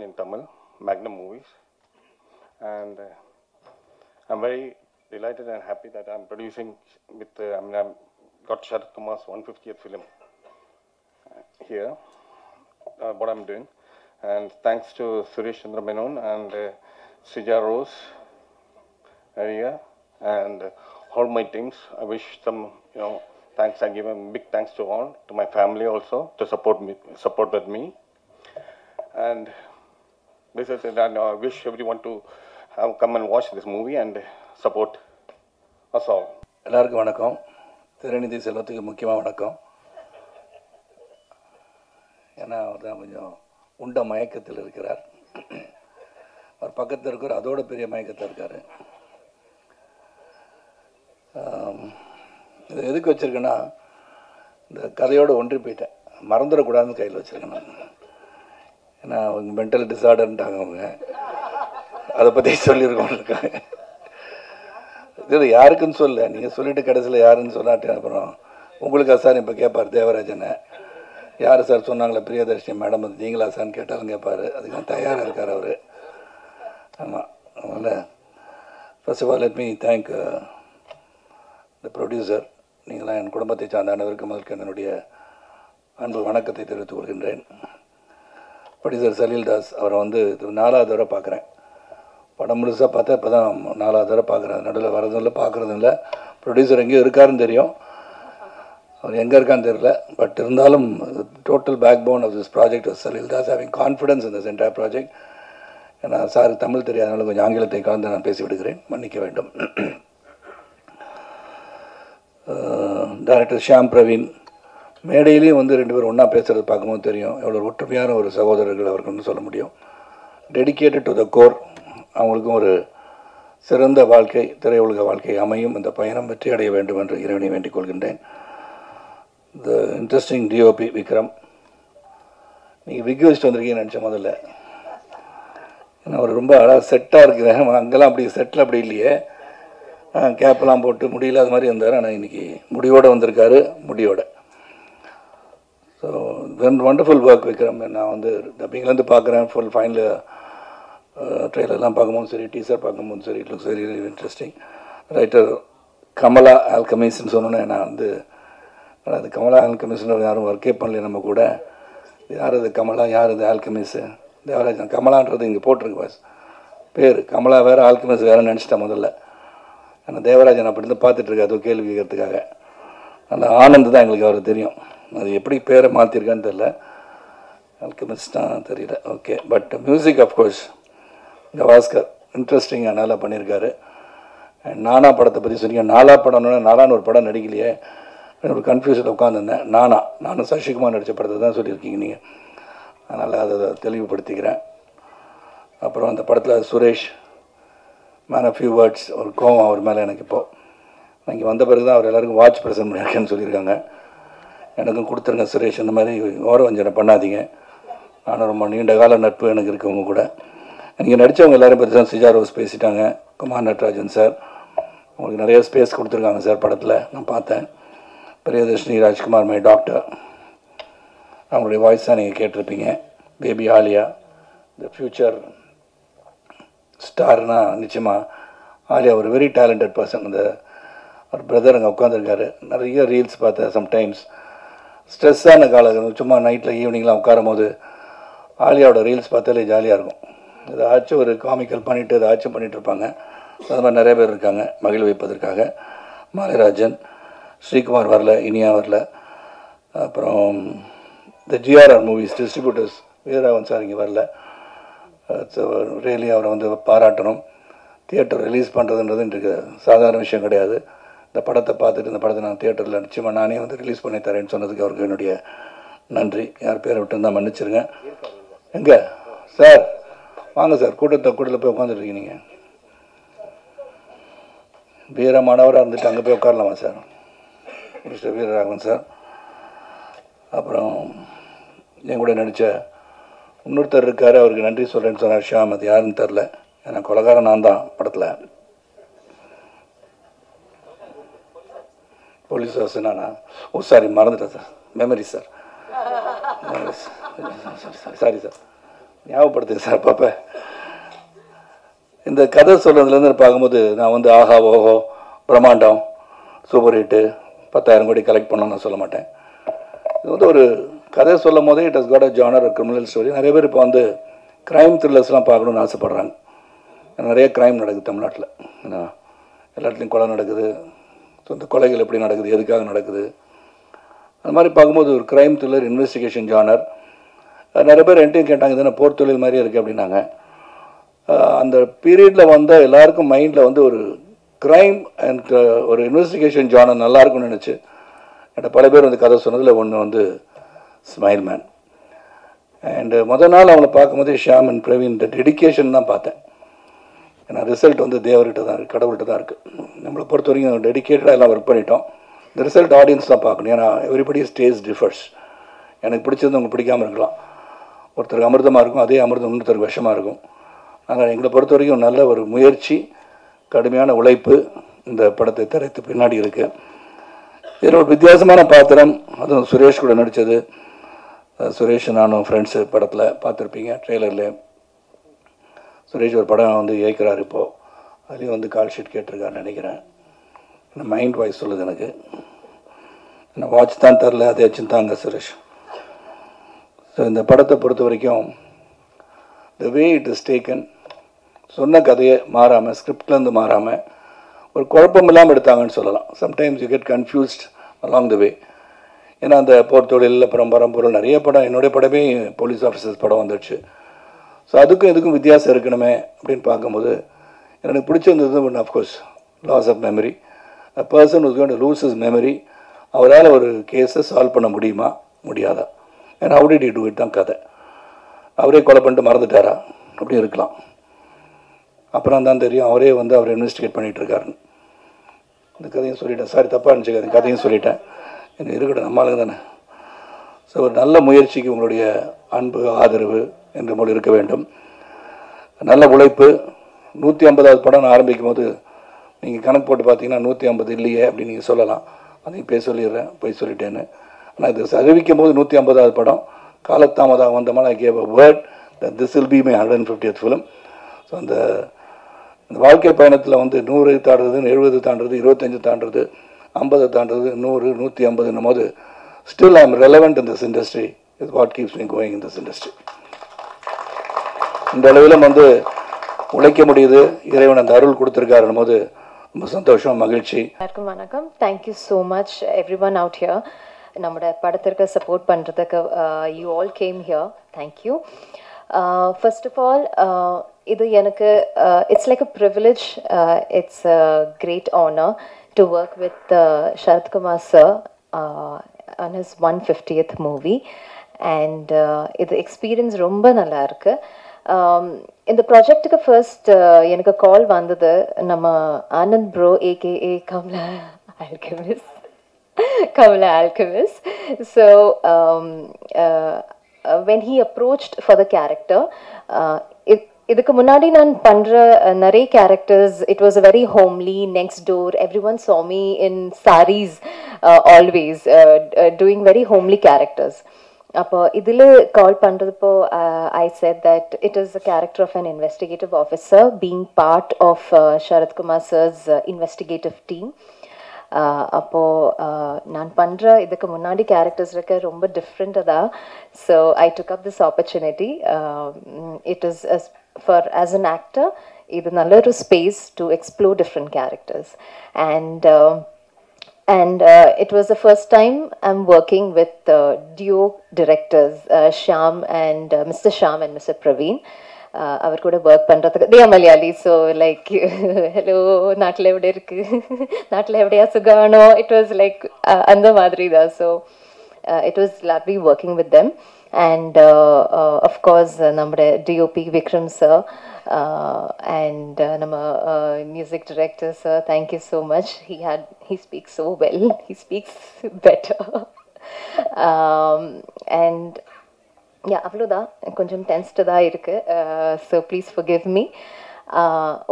in Tamil, Magnum Movies, and I'm very delighted and happy that I'm producing with, I've got Sharat Kumar's 150th film here, what I'm doing, and thanks to Suresh Chandra Menon and Srija Rose area and all my teams. I wish them, thanks. I give a big thanks to all, to my family also, to support with me. And this is it. And I wish everyone to come and watch this movie and support us all. எல்லாருக்கும் வணக்கம். திருநிதி செல்வத்துக்கு முக்கியமாக வணக்கம். ஏன்னா அவர் தான் கொஞ்சம் உண்ட மயக்கத்தில் இருக்கிறார். அவர் பக்கத்தில் இருக்கிற அதோட பெரிய மயக்கத்தில் இருக்கார். இது எதுக்கு வச்சுருக்கேன்னா, இந்த கதையோடு ஒன்றி போயிட்டேன், மறந்துடக்கூடாதுன்னு கையில் வச்சுருக்கேன் நான். ஏன்னா அவங்க மென்டல் டிஸார்டர்ன்ட்டாங்க, அவங்க அதை பற்றி சொல்லியிருக்கோம் இருக்காங்க. இது யாருக்குன்னு சொல்ல, நீங்கள் சொல்லிவிட்டு கடைசியில் யாருன்னு சொல்லாட்டேன். அப்புறம் உங்களுக்கு சார் இப்போ கேட்பார் தேவராஜனை, யார் சார் சொன்னாங்களே பிரியதர்ஷினி மேடம் வந்து நீங்களா சார்னு கேட்டாலும் கேட்பார். அதுக்கு தயாராக இருக்கார் அவர். ஆமாம், அதனால் first of all let me thank the producer. நீங்களாம் என் குடும்பத்தை சார்ந்த அனைவருக்கு முதல்க்கு என்னுடைய அன்பு வணக்கத்தை தெரிவித்துக் கொள்கின்றேன். ப்ரொடியூசர் சலீல்தாஸ் அவரை வந்து இது 4வது தடவை பார்க்குறேன். படம் முழுசாக பார்த்தா இப்போ தான் 4வது தடவை பார்க்குறேன். நடுவில் வரதும் இல்லை, பார்க்குறதும் இல்லை. ப்ரொடியூசர் எங்கேயும் இருக்காருன்னு தெரியும், அவர் எங்கே இருக்கான்னு தெரியல. பட் இருந்தாலும் total backbone of this project Salildas, having confidence in this entire project. ஏன்னா சார் தமிழ் தெரியாதனால கொஞ்சம் ஆங்கிலத்தை கலந்து நான் பேசி விடுகிறேன், மன்னிக்க வேண்டும். டைரக்டர் ஷியாம் பிரவீன், மேடையிலையும் வந்து 2 பேரும் ஒன்றா பேசுகிறது பார்க்கும்போது தெரியும் எவ்வளோ ஒற்றுமையான ஒரு சகோதரர்கள் அவர்கள்னு சொல்ல முடியும். Dedicated to the core. அவங்களுக்கும் ஒரு சிறந்த வாழ்க்கை, திரையுலக வாழ்க்கை அமையும், இந்த பயணம் வெற்றி அடைய வேண்டும் என்று இறைவனை வேண்டிக் கொள்கின்றேன். த இன்ட்ரெஸ்டிங் டிஓபி விக்ரம், நீங்கள் விக் வச்சுட்டு வந்திருக்கீங்கன்னு நினச்ச முதல்ல. ஏன்னா அவர் ரொம்ப அழகாக செட்டாக இருக்கிறேன். அங்கெல்லாம் அப்படி செட்டில் அப்படி இல்லையே, கேப்பெல்லாம் போட்டு முடியல அது மாதிரி இருந்தார். ஆனால் இன்றைக்கி முடியோடு வந்திருக்காரு, முடியோட. So wonderful work Vikram. நான் வந்து டப்பிங்லேருந்து பார்க்குறேன், ஃபுல் ஃபைனல் ட்ரெயிலர்லாம் பார்க்கும்போது சரி, டீசர் பார்க்கும்போது சரி, it looks very interesting. Writer Kamala ஆல்கமிஸ்ன்னு சொன்னோன்னே நான் வந்து அது கமலா ஆல்கமிஸ்ன்னு யாரும் ஒர்க்கே பண்ணல நம்ம கூட. யார் அது கமலா, யார் அது ஆல்கமிஸு? தேவராஜன். கமலான்றது இங்கே போட்டிருக்கு பாஸ் பேர், கமலா வேறு ஆல்கமிஸ் வேறு நினச்சிட்டேன் முதல்ல. ஆனால் தேவராஜன் அப்படி இருந்து பார்த்துட்ருக்காரு அது கேள்வி கேட்கறதுக்காக. அந்த ஆனந்த் தான் எங்களுக்கு அவர் தெரியும், அது எப்படி பேரை மாற்றிருக்கான்னு தெரில, ஆல்கமிஸ்ட் தான் தெரியல. Okay, but music of course Gavaskar இன்ட்ரெஸ்டிங்காக நல்லா பண்ணியிருக்காரு. நானா படத்தை பற்றி சொன்னீங்க. நாலா படம்னு நாலான்னு ஒரு படம் நடிக்கலையே, ஒரு கன்ஃபியூஷனில் உட்காந்துருந்தேன். நானும் சசிகுமார் நடித்த படத்தை தான் சொல்லியிருக்கீங்க நீங்கள், அதனால் அதை தெளிவுபடுத்திக்கிறேன். அப்புறம் அந்த படத்தில் Suresh man of few words, ஒரு கோவம் அவர் மேலே எனக்கு இப்போது. இங்கே வந்த பிறகு தான் அவர் எல்லாருக்கும் வாட்ச் ப்ரெசென்ட் பண்ணியிருக்கேன்னு சொல்லியிருக்காங்க. எனக்கும் கொடுத்துருங்க சுரேஷ், இந்த மாதிரி ஓரவஞ்சனை பண்ணாதீங்க. ஆனால் ரொம்ப நீண்ட கால நட்பு எனக்கு இருக்கவங்க கூட. இங்கே நடித்தவங்க எல்லோரும் பற்றி தான் சிஜா ரோஸ் பேசிட்டாங்க. குமார் நட்ராஜன் சார் உங்களுக்கு நிறைய ஸ்பேஸ் கொடுத்துருக்காங்க சார் படத்தில், நான் பார்த்தேன். பிரியதர்ஷினி ராஜ்குமார் மை டாக்டர், அவங்களுடைய வாய்ஸ் தான் நீங்கள் கேட்டிருப்பீங்க. பேபி ஆலியா, த ஃப்யூச்சர் ஸ்டார்னால் நிச்சயமாக ஆலியா ஒரு வெரி டேலண்டட் பர்சன். அந்த ஒரு பிரதர் அங்கே உட்காந்துருக்காரு. நிறைய ரீல்ஸ் பார்த்தேன். சம்டைம்ஸ் ஸ்ட்ரெஸ்ஸான காலம், சும்மா நைட்டில் ஈவினிங்லாம் உட்காரும் போது ஆலியாவோட ரீல்ஸ் பார்த்தாலே ஜாலியாக இருக்கும். ஏதாச்சும் ஒரு காமிக்கல் பண்ணிவிட்டு ஏதாச்சும் பண்ணிகிட்ருப்பாங்க. அது மாதிரி நிறைய பேர் இருக்காங்க மகிழ் வைப்பதற்காக. மாலைராஜன், ஸ்ரீகுமார் வரல, இனியா வரல. அப்புறம் இந்த ஜிஆர்ஆர் மூவிஸ் டிஸ்ட்ரிபியூட்டர்ஸ் வீரராகவன் சார் இங்கே வரல. ரியலி அவரை வந்து பாராட்டணும். தியேட்டர் ரிலீஸ் பண்ணுறதுன்றது இன்றைக்கு சாதாரண விஷயம் கிடையாது. இந்த படத்தை பார்த்துட்டு இந்த படத்தை நான் தியேட்டரில் நிச்சயமாக நானே வந்து ரிலீஸ் பண்ணி தரேன்னு சொன்னதுக்கு அவருக்கு என்னுடைய நன்றி. யார் பேரை விட்டுருந்தால் மன்னிச்சிருங்க. எங்கே சார் வாங்க சார், கூட்டத்தில் போய் உட்காந்துருக்கீங்க நீங்கள். வீரமானவராக இருந்துட்டு அங்கே போய் உட்காரலாமா சார், மிஸ்டர் வீரராகவன் சார். அப்புறம் என் கூட நடித்த இன்னொருத்தர் இருக்கார், அவருக்கு நன்றி சொல்கிறேன்னு சொன்னார் ஷியாம். அது யாருன்னு தெரில, ஏன்னா கொலகாரன் நான் தான் படத்தில். போலீஸ் வாசனானா, ஓ சாரி மறந்துட்டேன் sir, memory sir, sorry sir. ஞாபகப்படுத்துங்க சார் பாப்பா. இந்த கதை சொல்கிறதுலேருந்து பார்க்கும்போது நான் வந்து ஆஹா ஓஹோ பிரம்மாண்டம் சூப்பர் ஹிட்டு 10,000 கோடி கலெக்ட் பண்ணணும்னு நான் சொல்ல மாட்டேன். இது வந்து ஒரு கதை சொல்லும் போதே it has got a genre criminal story. நிறைய பேர் இப்போ வந்து க்ரைம் த்ரில்லர்ஸ்லாம் பார்க்கணுன்னு ஆசைப்பட்றாங்க. நிறைய க்ரைம் நடக்குது தமிழ்நாட்டில். ஏன்னா எல்லா இடத்துலையும் கொலை நடக்குது. ஸோ இந்த கொலைகள் எப்படி நடக்குது, எதுக்காக நடக்குது, அந்த மாதிரி பார்க்கும்போது ஒரு க்ரைம் த்ரில்லர் இன்வெஸ்டிகேஷன் ஜானர். நிறைய பேர் என்கிட்டையும் கேட்டாங்க, இது என்ன போர் தொழில் மாதிரியே இருக்குது அப்படின்னாங்க. அந்த பீரியடில் வந்த எல்லாருக்கும் மைண்டில் வந்து ஒரு க்ரைம் அண்ட் ஒரு இன்வெஸ்டிகேஷன் ஜானர் நல்லாயிருக்கும்னு நினச்சி என்கிட்ட பல பேர் வந்து கதை சொன்னதில் ஒன்று வந்து ஸ்மைல் மேன். அண்டு முதல் நாள் அவங்கள பார்க்கும்போது ஷியாம் அண்ட் பிரவீன் இந்த டெடிக்கேஷன் தான் பார்த்தேன். ஏன்னா ரிசல்ட் வந்து தேவர்கிட்ட தான் இருக்குது, கடவுள்கிட்ட தான் இருக்குது. நம்மளை பொறுத்த வரைக்கும் டெடிக்கேட்டடாக எல்லாம் ஒர்க் பண்ணிட்டோம். இந்த ரிசல்ட் ஆடியன்ஸ் தான் பார்க்கணும். ஏன்னா எவ்ரிபடி ஸ்டேஜ் டிஃபர்ஸ். எனக்கு பிடிச்சது உங்களுக்கு பிடிக்காமல் இருக்கலாம். ஒருத்தருக்கு அமிர்தமாக இருக்கும், அதே அமிர்தம் இன்னொருத்தருக்கு விஷமாக இருக்கும். ஆனால் எங்களை பொறுத்த வரைக்கும் நல்ல ஒரு முயற்சி, கடுமையான உழைப்பு இந்த படத்தை திரைத்து பின்னாடி இருக்குது. இதில் ஒரு வித்தியாசமான பாத்திரம், அதுவும் சுரேஷ் கூட நடித்தது. சுரேஷ் நானும் ஃப்ரெண்ட்ஸு படத்தில் பார்த்துருப்பீங்க ட்ரெய்லரில். சுரேஷ் ஒரு படம் வந்து இயக்கிறார் இப்போது. அதுலேயும் வந்து கால் ஷீட் கேட்டிருக்காருன்னு நினைக்கிறேன். மைண்ட் வாய்ஸ் சொல்லுது எனக்கு. என்ன வாட்ச் தான் தரல, அதே வச்சுருந்தாங்க சுரேஷ். ஸோ இந்த படத்தை பொறுத்த வரைக்கும் த வே இட் இஸ் டேக்கன், சொன்ன கதையை மாறாமல், ஸ்கிரிப்ட்லேருந்து மாறாமல், ஒரு குழப்பம் இல்லாமல் எடுத்தாங்கன்னு சொல்லலாம். Sometimes you get confused along the way. ஏன்னா அந்த போர் தொழில், அப்புறம் பரம்பொருள், நிறைய படம், என்னுடைய படமே போலீஸ் ஆஃபீஸர்ஸ் படம் வந்துடுச்சு. ஸோ அதுக்கும் இதுக்கும் வித்தியாசம் இருக்கணுமே அப்படின்னு பார்க்கும்போது எனக்கு பிடிச்சிருந்தது ஒன்று of course loss of memory. A person who's going to lose his memory. அவரால் ஒரு கேஸை சால்வ் பண்ண முடியுமா முடியாதா? ஏன்னா how did he do it தான் கதை. அவரே கொலை பண்ணிட்டு மறந்துட்டாரா அப்படி இருக்கலாம். அப்புறம் தான் தெரியும் அவரே வந்து அவரை இன்வெஸ்டிகேட் பண்ணிகிட்டு இருக்காருன்னு. இந்த கதையும் சொல்லிட்டேன், சாரி தப்பாக இருந்துச்சு, கதையும் சொல்லிட்டேன். எனக்கு இருக்கட்டும், நம்மளுக்கு தானே. ஸோ ஒரு நல்ல முயற்சிக்கு உங்களுடைய அன்பு ஆதரவு என்ற மொழி இருக்க வேண்டும். நல்ல உழைப்பு. 150வது படம் நான் ஆரம்பிக்கும் போது நீங்கள் கணக்கு போட்டு பார்த்தீங்கன்னா 150 இல்லையே அப்படின்னு நீங்கள் சொல்லலாம். அதையும் போய் சொல்லிடுறேன், போய் சொல்லிட்டேன்னு. ஆனால் இது அறிவிக்கும் போது 150வது படம். காலத்தாமதாக வந்தமான I gave a word that this will be my 150th film. So அந்த வாழ்க்கை பயணத்தில் வந்து 100 தாண்டுறது, 70 தாண்டுறது, 25 தாண்டுறது, 50 தாண்டுறது, 100, 150 போது still I am relevant in this industry is what keeps me going in this industry. இந்த அளவிலும் வந்து உழைக்க முடியுது, இறைவன் அந்த அருள் கொடுத்துருக்காருன்னும் போது ரொம்ப சந்தோஷம், மகிழ்ச்சி. எல்லாருக்கும் வணக்கம். Thank you so much everyone out here. நம்மளோட படத்திற்கு சப்போர்ட் பண்ணுறதுக்கு you all came here. Thank you. First of all இது எனக்கு it's like a privilege, it's a great honour to work with Sarathkumar sir on his 150th movie. And இது experience ரொம்ப நல்லா இருக்கு. இந்த ப்ராஜெக்டுக்கு ஃபர்ஸ்ட் எனக்கு கால் வந்தது நம்ம Anand bro AKA Kamala alchemist. So when he approached for the character, இதுக்கு முன்னாடி நான் பண்ற நிறைய characters, it was a very homely, next door, every one saw me in sarees always doing very homely characters. அப்போ இதில் கால் பண்ணுறப்போ I said that it is a character of an investigative officer being part of Sarathkumar sir's investigative team. அப்போது நான் பண்ணுற இதுக்கு முன்னாடி characters இருக்க ரொம்ப டிஃப்ரெண்ட்டாக தான். So I took up this opportunity. It is for as an actor இது நல்ல ஒரு space to explore different characters, and it was the first time I'm working with duo directors, Shyam and Mr. Shyam and Mr. Praveen. அவர் கூட work பண்ணுறதுக்கு தே Malayali. So like hello நாட்டில் எப்படி இருக்கு, நாட்டில் எப்படியா சுகானோ, இட் வாஸ் லைக் அந்த மாதிரி தான். So it was lovely working with them. And of course நம்முடைய DOP Vikram sir and நம்ம music director sir, thank you so much. He speaks so well, he speaks better. And yeah, அவ்வளோதான், கொஞ்சம் tensed தான் இருக்கு. So please forgive me.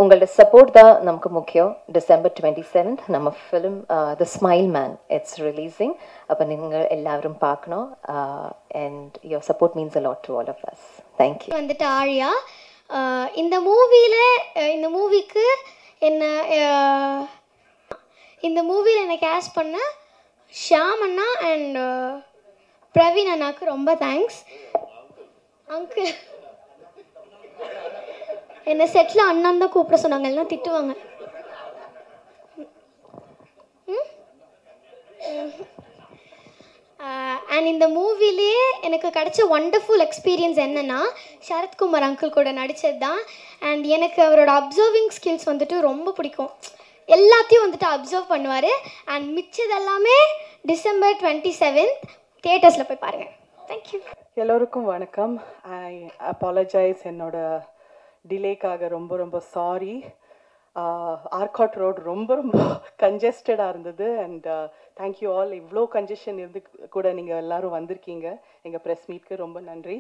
உங்களோட support தான் நமக்கு முக்கியம். December 27th நம்ம film the smile man it's releasing. அப்போ நீங்கள் எல்லாரும் பார்க்கணும். And your support means a lot to all of us. Thank you. வந்துட்டு ஆழியா இந்த மூவிக்கு இந்த மூவியில் என்னை கேஸ்ட் பண்ண ஷியாம் அண்ணா அண்ட் பிரவீன் அண்ணாவுக்கு ரொம்ப தேங்க்ஸ். அங்கிள் என்னை செட்டில் அண்ணான்னு தான் கூப்பிட சொன்னாங்க, எல்லாம் திட்டுவாங்க. அண்ட் இந்த மூவிலே எனக்கு கிடைச்ச ஒண்டர்ஃபுல் எக்ஸ்பீரியன்ஸ் என்னென்னா சரத்குமார் அங்கிள் கூட நடித்தது தான். அண்ட் எனக்கு அவரோட அப்சர்விங் ஸ்கில்ஸ் வந்துட்டு ரொம்ப பிடிக்கும். எல்லாத்தையும் வந்துட்டு அப்சர்வ் பண்ணுவார். அண்ட் மிச்சதெல்லாமே December 27th தியேட்டர்ஸில் போய் பாருங்கள். தேங்க்யூ. எல்லோருக்கும் வணக்கம். ஐ அப்பாலஜைஸ், என்னோட டிலேக்காக ரொம்ப ரொம்ப சாரி. ஆர்காட் ரோடு ரொம்ப கன்ஜஸ்டடாக இருந்தது. And thank you all. இவ்வளோ கன்ஜெஷன் இருந்து கூட நீங்கள் எல்லோரும் வந்திருக்கீங்க எங்கள் ப்ரெஸ் மீட்க்கு. ரொம்ப நன்றி.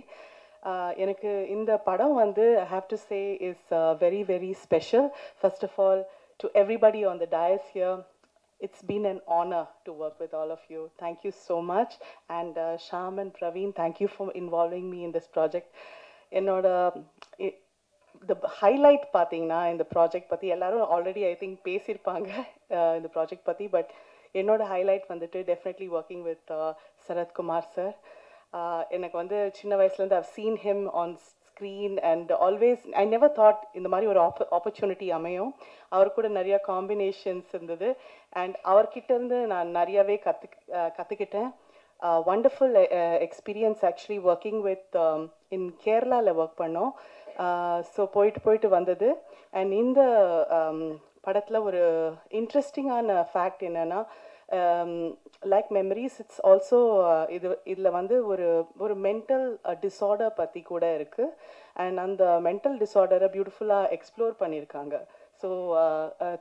எனக்கு இந்த படம் வந்து I have to say is very very special. First of all to everybody on the dais here, it's been an honor to work with all of you. Thank you so much. And Shyam and Praveen, thank you for involving me in this project. The highlight pathina in the project pati ellarum already I think pesirpaanga in the project pati, but enoda highlight vandu definitely working with Sarath Kumar sir. எனக்கு வந்து சின்ன வயசுலேருந்து I've seen him on screen and always I never thought இந்த மாதிரி ஒரு opportunity அமையும். அவர் கூட நிறைய காம்பினேஷன்ஸ் இருந்தது. அண்ட் அவர்கிட்ட இருந்து நான் நிறையவே கற்றுக்கிட்டேன். Wonderful experience actually working with in கேரளாவில் ஒர்க் பண்ணோம். ஸோ போயிட்டு வந்தது. அண்ட் இந்த படத்தில் ஒரு இன்ட்ரெஸ்டிங்கான ஃபேக்ட் என்னென்னா, லைக் மெமரிஸ் இட்ஸ் ஆல்சோ இதில் வந்து ஒரு மென்டல் டிஸார்டர் பற்றி கூட இருக்குது. அண்ட் அந்த மென்டல் டிஸார்டரை பியூட்டிஃபுல்லாக எக்ஸ்ப்ளோர் பண்ணியிருக்காங்க. So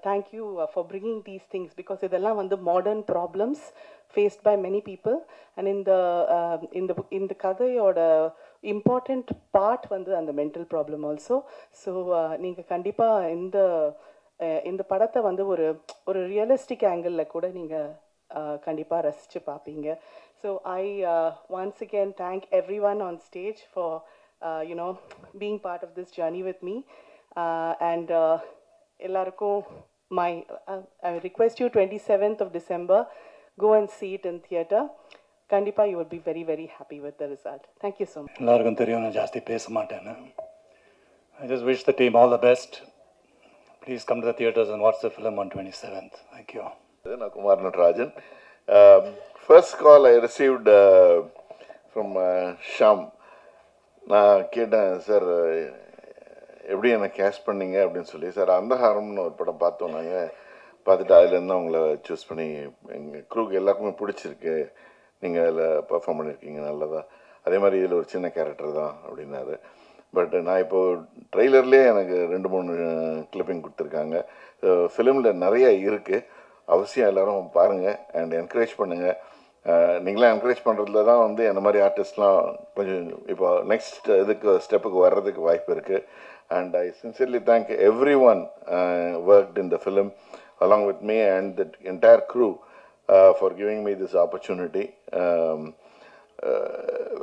thank you for bringing these things, because இதெல்லாம் வந்து modern problems faced by many people. And இந்த கதையோட இம்பார்ட்டண்ட் பார்ட் வந்து அந்த மென்டல் ப்ராப்ளம் ஆல்சோ. ஸோ நீங்கள் கண்டிப்பாக இந்த படத்தை வந்து ஒரு ரியலிஸ்டிக் ஆங்கிளில் கூட நீங்கள் கண்டிப்பாக ரசித்து பார்ப்பீங்க. So I once again thank everyone on stage for being part of this journey with me. And எல்லாருக்கும் I request you 27th of December, go and see it in theatre. கண்டிப்பாக you will be very very happy with the result. Thank you so much. எல்லாருக்கும் தெரியும் நான் ஜாஸ்தி பேச மாட்டேன்னு. I just wish the team all the best. Please come to the theatres and watch the film on 27th. Thank you. நான் Kumar Natarajan. First call I received from Shyam. நான் கேட்டேன், sir எப்படி என்னை கேஷ் பண்ணீங்க அப்படின்னு சொல்லி. சார் அந்தஹாரம்னு ஒரு படம் பார்த்தோம், நாங்கள் பார்த்துட்டு அதுலேருந்து அவங்கள சூஸ் பண்ணி எங்கள் க்ரூக்கு எல்லாருக்குமே பிடிச்சிருக்கு, நீங்கள் அதில் பர்ஃபார்ம் பண்ணியிருக்கீங்க நல்லதா, அதே மாதிரி இதில் ஒரு சின்ன கேரக்டர் தான் அப்படின்னாரு. பட் நான் இப்போது ட்ரெய்லர்லேயே எனக்கு 2-3 கிளிப்பிங் கொடுத்துருக்காங்க. ஃபிலிமில் நிறைய இருக்குது, அவசியம் எல்லோரும் பாருங்கள் அண்ட் என்கரேஜ் பண்ணுங்கள். நீங்களாம் என்கரேஜ் பண்ணுறதுல தான் வந்து இந்த மாதிரி ஆர்டிஸ்ட்லாம் கொஞ்சம் இப்போ நெக்ஸ்ட் ஸ்டெப்புக்கு வர்றதுக்கு வாய்ப்பு இருக்குது. And I sincerely thank everyone worked in the film along with me and the entire crew for giving me this opportunity.